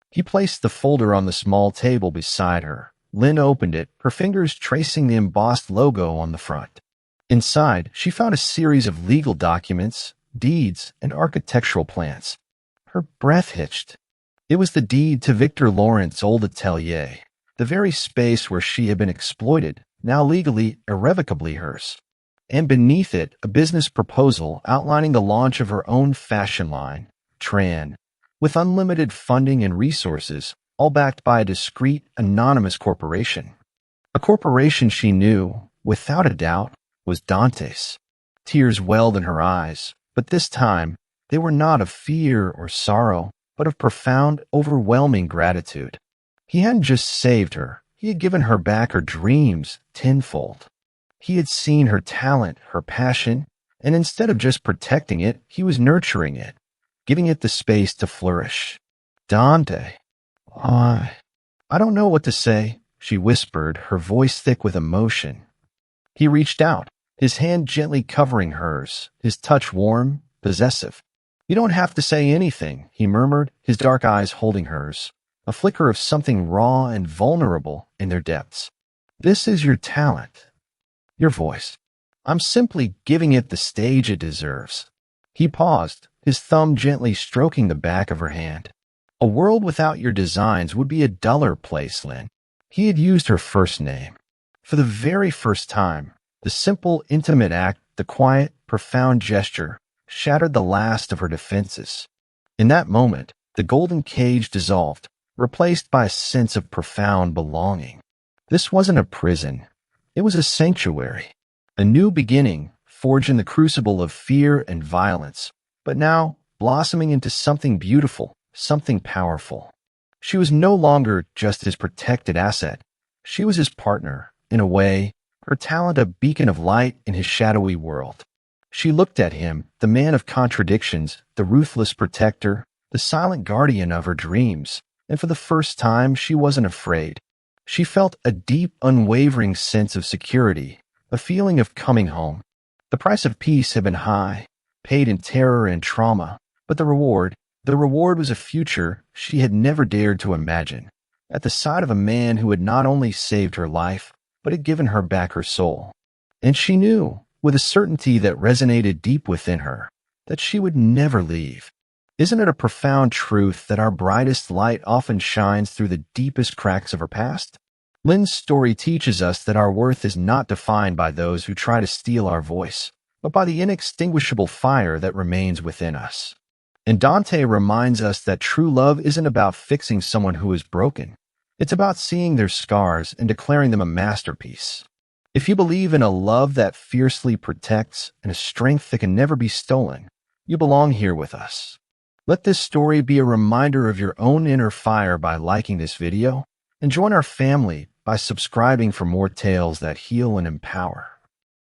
He placed the folder on the small table beside her. Lynn opened it, her fingers tracing the embossed logo on the front. Inside, she found a series of legal documents, deeds, and architectural plans. Her breath hitched. It was the deed to Victor Lawrence's old atelier, the very space where she had been exploited, now legally, irrevocably hers. And beneath it, a business proposal outlining the launch of her own fashion line, Tran, with unlimited funding and resources, all backed by a discreet, anonymous corporation. A corporation she knew, without a doubt, was Dante's. Tears welled in her eyes, but this time, they were not of fear or sorrow, but of profound, overwhelming gratitude. He hadn't just saved her, he had given her back her dreams tenfold. He had seen her talent, her passion, and instead of just protecting it, he was nurturing it, giving it the space to flourish. "Dante, I don't know what to say," she whispered, her voice thick with emotion. He reached out, his hand gently covering hers, his touch warm, possessive. "You don't have to say anything," he murmured, his dark eyes holding hers, a flicker of something raw and vulnerable in their depths. "This is your talent, your voice. I'm simply giving it the stage it deserves." He paused, his thumb gently stroking the back of her hand. "A world without your designs would be a duller place, Lynn." He had used her first name. For the very first time, the simple, intimate act, the quiet, profound gesture, shattered the last of her defenses. In that moment, the golden cage dissolved, replaced by a sense of profound belonging. This wasn't a prison. It was a sanctuary. A new beginning, forged in the crucible of fear and violence, but now blossoming into something beautiful, something powerful. She was no longer just his protected asset. She was his partner, in a way, her talent a beacon of light in his shadowy world. She looked at him, the man of contradictions, the ruthless protector, the silent guardian of her dreams, and for the first time she wasn't afraid. She felt a deep, unwavering sense of security, a feeling of coming home. The price of peace had been high, paid in terror and trauma, but the reward was a future she had never dared to imagine, at the side of a man who had not only saved her life, but had given her back her soul. And she knew, with a certainty that resonated deep within her, that she would never leave. Isn't it a profound truth that our brightest light often shines through the deepest cracks of our past? Lynn's story teaches us that our worth is not defined by those who try to steal our voice, but by the inextinguishable fire that remains within us. And Dante reminds us that true love isn't about fixing someone who is broken. It's about seeing their scars and declaring them a masterpiece. If you believe in a love that fiercely protects and a strength that can never be stolen, you belong here with us. Let this story be a reminder of your own inner fire by liking this video, and join our family by subscribing for more tales that heal and empower.